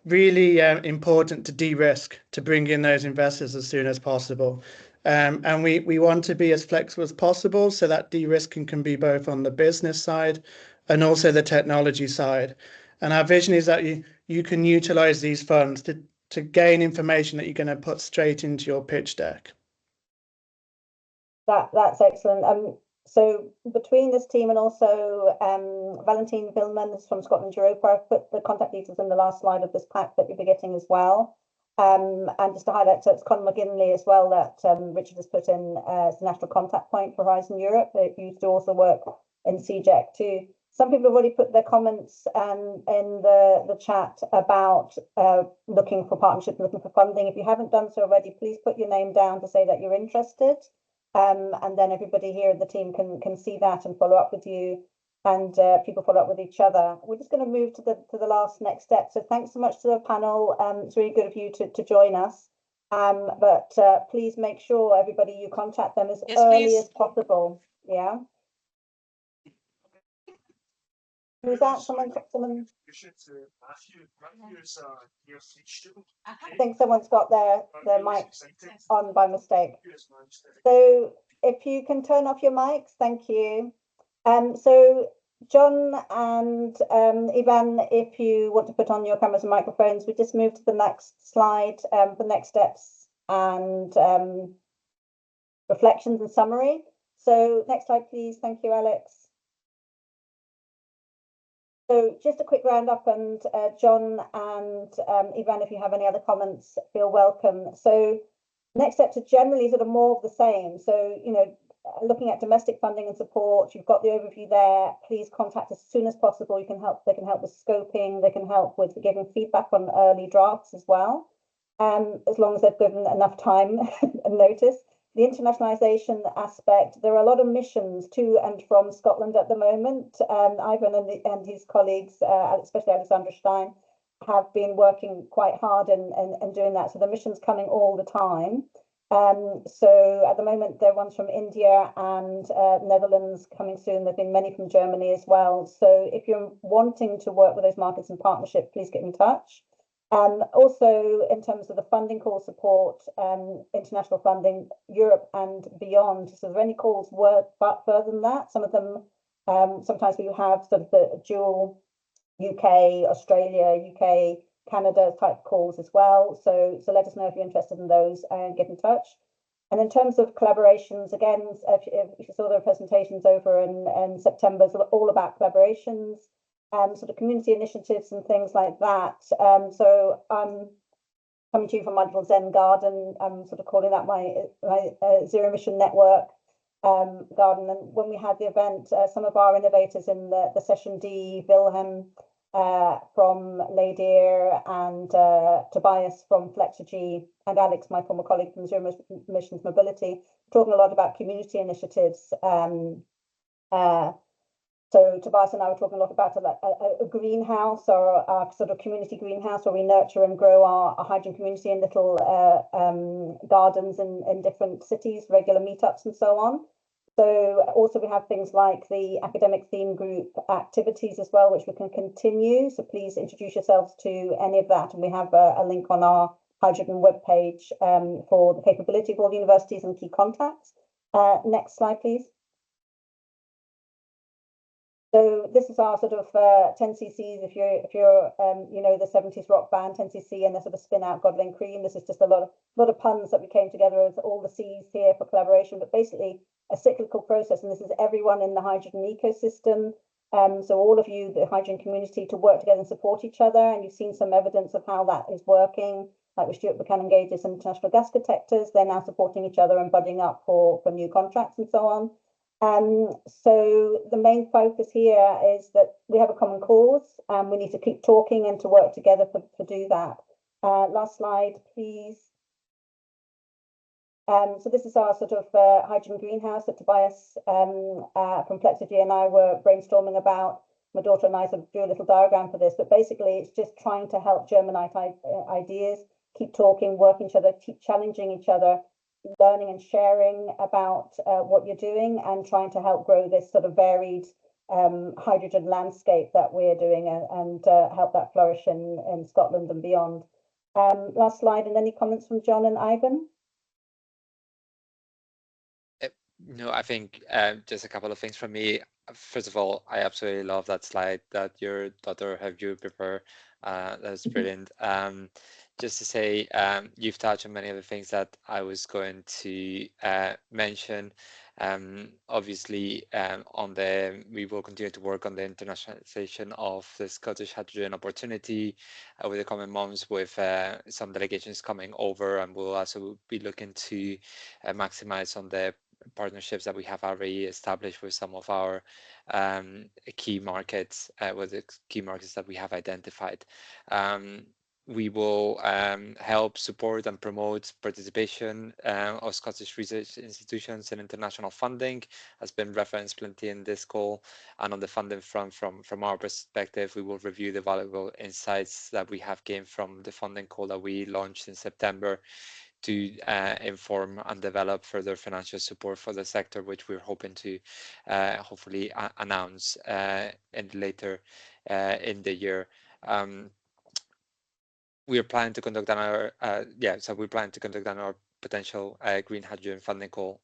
really important to de-risk, to bring in those investors as soon as possible. And we want to be as flexible as possible, so that de-risking can be both on the business side and also the technology side. And our vision is that you can utilize these funds to gain information that you're going to put straight into your pitch deck. That's excellent. So between this team and also Valentine Villman from Scotland Europa, I've put the contact details in the last slide of this pack that you'll be getting as well. And just to highlight, so it's Conor McGinley as well that Richard has put in as the national contact point for Horizon Europe. It used to also work CJEC too. Some people have already put their comments in the chat about looking for partnership, looking for funding. If you haven't done so already, please put your name down to say that you're interested. And then everybody here in the team can see that and follow up with you, and people follow up with each other. We're just going to move to the last next step. So thanks so much to the panel. It's really good of you to join us. But please make sure everybody you contact them as early as possible. Yeah. Who's that? Someone. I think someone's got their mic on by mistake. So if you can turn off your mics, thank you. So John and Ivan, if you want to put on your cameras and microphones, we just move to the next slide for next steps and reflections and summary. So next slide, please. Thank you, Alex. So just a quick roundup, and John and Ivan, if you have any other comments, feel welcome. So next steps are generally sort of more of the same. So, you know, looking at domestic funding and support, you've got the overview there. Please contact us as soon as possible. You can help. They can help with scoping. They can help with giving feedback on early drafts as well, as long as they've given enough time and notice. The internationalization aspect, there are a lot of missions to and from Scotland at the moment. Ivan and his colleagues, especially Alexandra Stein, have been working quite hard in doing that. So the mission's coming all the time. So at the moment, there are ones from India and Netherlands coming soon. There have been many from Germany as well. So if you're wanting to work with those markets in partnership, please get in touch. Also, in terms of the funding call support, international funding, Europe and beyond. So there are any calls further than that. Some of them, sometimes we have sort of the dual UK, Australia, UK, Canada type calls as well. So let us know if you're interested in those and get in touch. And in terms of collaborations, again, if you saw the presentations over in September, it's all about collaborations. Sort of community initiatives and things like that. So I'm coming to you from my little Zen garden. I'm sort of calling that my zero emission network garden. And when we had the event, some of our innovators in the session D, Wilhelm from Ladir and Tobias from Flexergy and Alex, my former colleague from Zero Emissions Mobility, talking a lot about community initiatives. So Tobias and I were talking a lot about a greenhouse, or a sort of community greenhouse, where we nurture and grow our hydrogen community in little gardens in different cities, regular meetups and so on. So also we have things like the academic theme group activities as well, which we can continue. So please introduce yourselves to any of that. And we have a link on our hydrogen webpage for the capability of all the universities and key contacts. Next slide, please. So this is our sort of 10cc's. If you're you know, the 70s rock band 10cc and the sort of spin out Godling Cream. This is just a lot of puns that we came together as all the C's here for collaboration, but basically a cyclical process. And this is everyone in the hydrogen ecosystem. So all of you, the hydrogen community, to work together and support each other. And you've seen some evidence of how that is working, like with Stuart Buchanan Gages and International Gas Detectors. They're now supporting each other and budgeting up for new contracts and so on. So the main focus here is that we have a common cause, and we need to keep talking and to work together to do that. Last slide, please. So this is our sort of hydrogen greenhouse that Tobias from Flexergy and I were brainstorming about. My daughter and I sort of drew a little diagram for this, but basically it's just trying to help germinate ideas, keep talking, working each other, keep challenging each other, learning and sharing about what you're doing, and trying to help grow this sort of varied hydrogen landscape that we're doing, and help that flourish in Scotland and beyond. Last slide, and any comments from John and Ivan? No, I think just a couple of things from me. First of all, I absolutely love that slide that your daughter have you prepare. That's brilliant. Just to say, you've touched on many of the things that I was going to mention. Obviously, we will continue to work on the internationalization of the Scottish hydrogen opportunity over the coming months, with some delegations coming over, and we'll also be looking to maximize on the partnerships that we have already established with some of our key markets, with the key markets that we have identified. We will help support and promote participation of Scottish research institutions in international funding, has been referenced plenty in this call. And on the funding front, from our perspective, we will review the valuable insights that we have gained from the funding call that we launched in September to inform and develop further financial support for the sector, which we're hoping to hopefully announce later in the year. We are planning to conduct our we plan to conduct our potential green hydrogen funding call,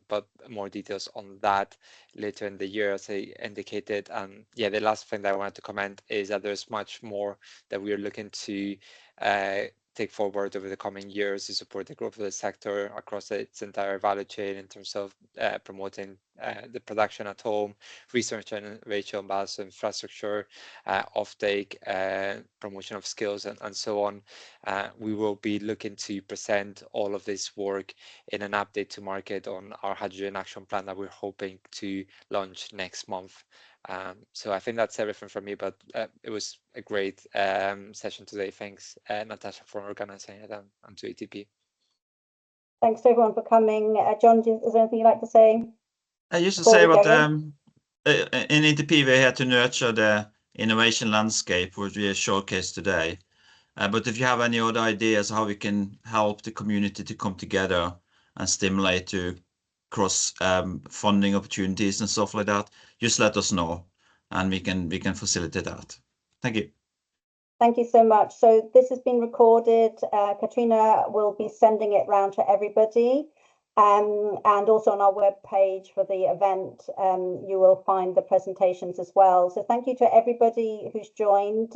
but more details on that later in the year, as I indicated. The last thing that I wanted to comment is that there's much more that we are looking to take forward over the coming years to support the growth of the sector across its entire value chain in terms of promoting the production at home, research and innovation, balance infrastructure, offtake, promotion of skills, and so on. We will be looking to present all of this work in an update to market on our hydrogen action plan that we're hoping to launch next month. So I think that's everything from me, but it was a great session today. Thanks, Natasha, for organizing it, and to ETP. Thanks to everyone for coming. John, is there anything you'd like to say? I used to say what in ETP we're here to nurture the innovation landscape, which we showcased today. But if you have any other ideas how we can help the community to come together and stimulate to cross funding opportunities and stuff like that, just let us know, and we can facilitate that. Thank you. Thank you so much. So this has been recorded. Katrina will be sending it round to everybody. And also on our webpage for the event, you will find the presentations as well. So thank you to everybody who's joined.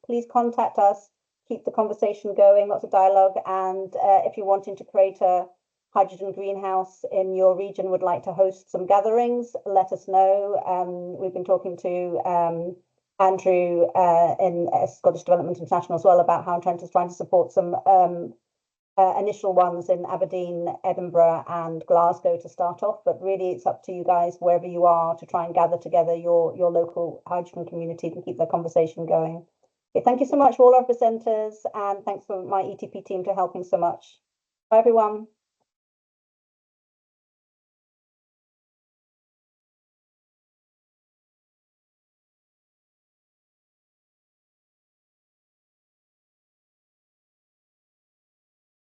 Please contact us, keep the conversation going, lots of dialogue. And if you're wanting to create a hydrogen greenhouse in your region, would like to host some gatherings, let us know. We've been talking to Andrew in Scottish Development International as well about how Trent is trying to support some initial ones in Aberdeen, Edinburgh and Glasgow to start off, but really it's up to you guys wherever you are to try and gather together your local hydrogen community to keep the conversation going. Okay, thank you so much for all our presenters, and thanks for my ETP team for helping so much. Bye everyone.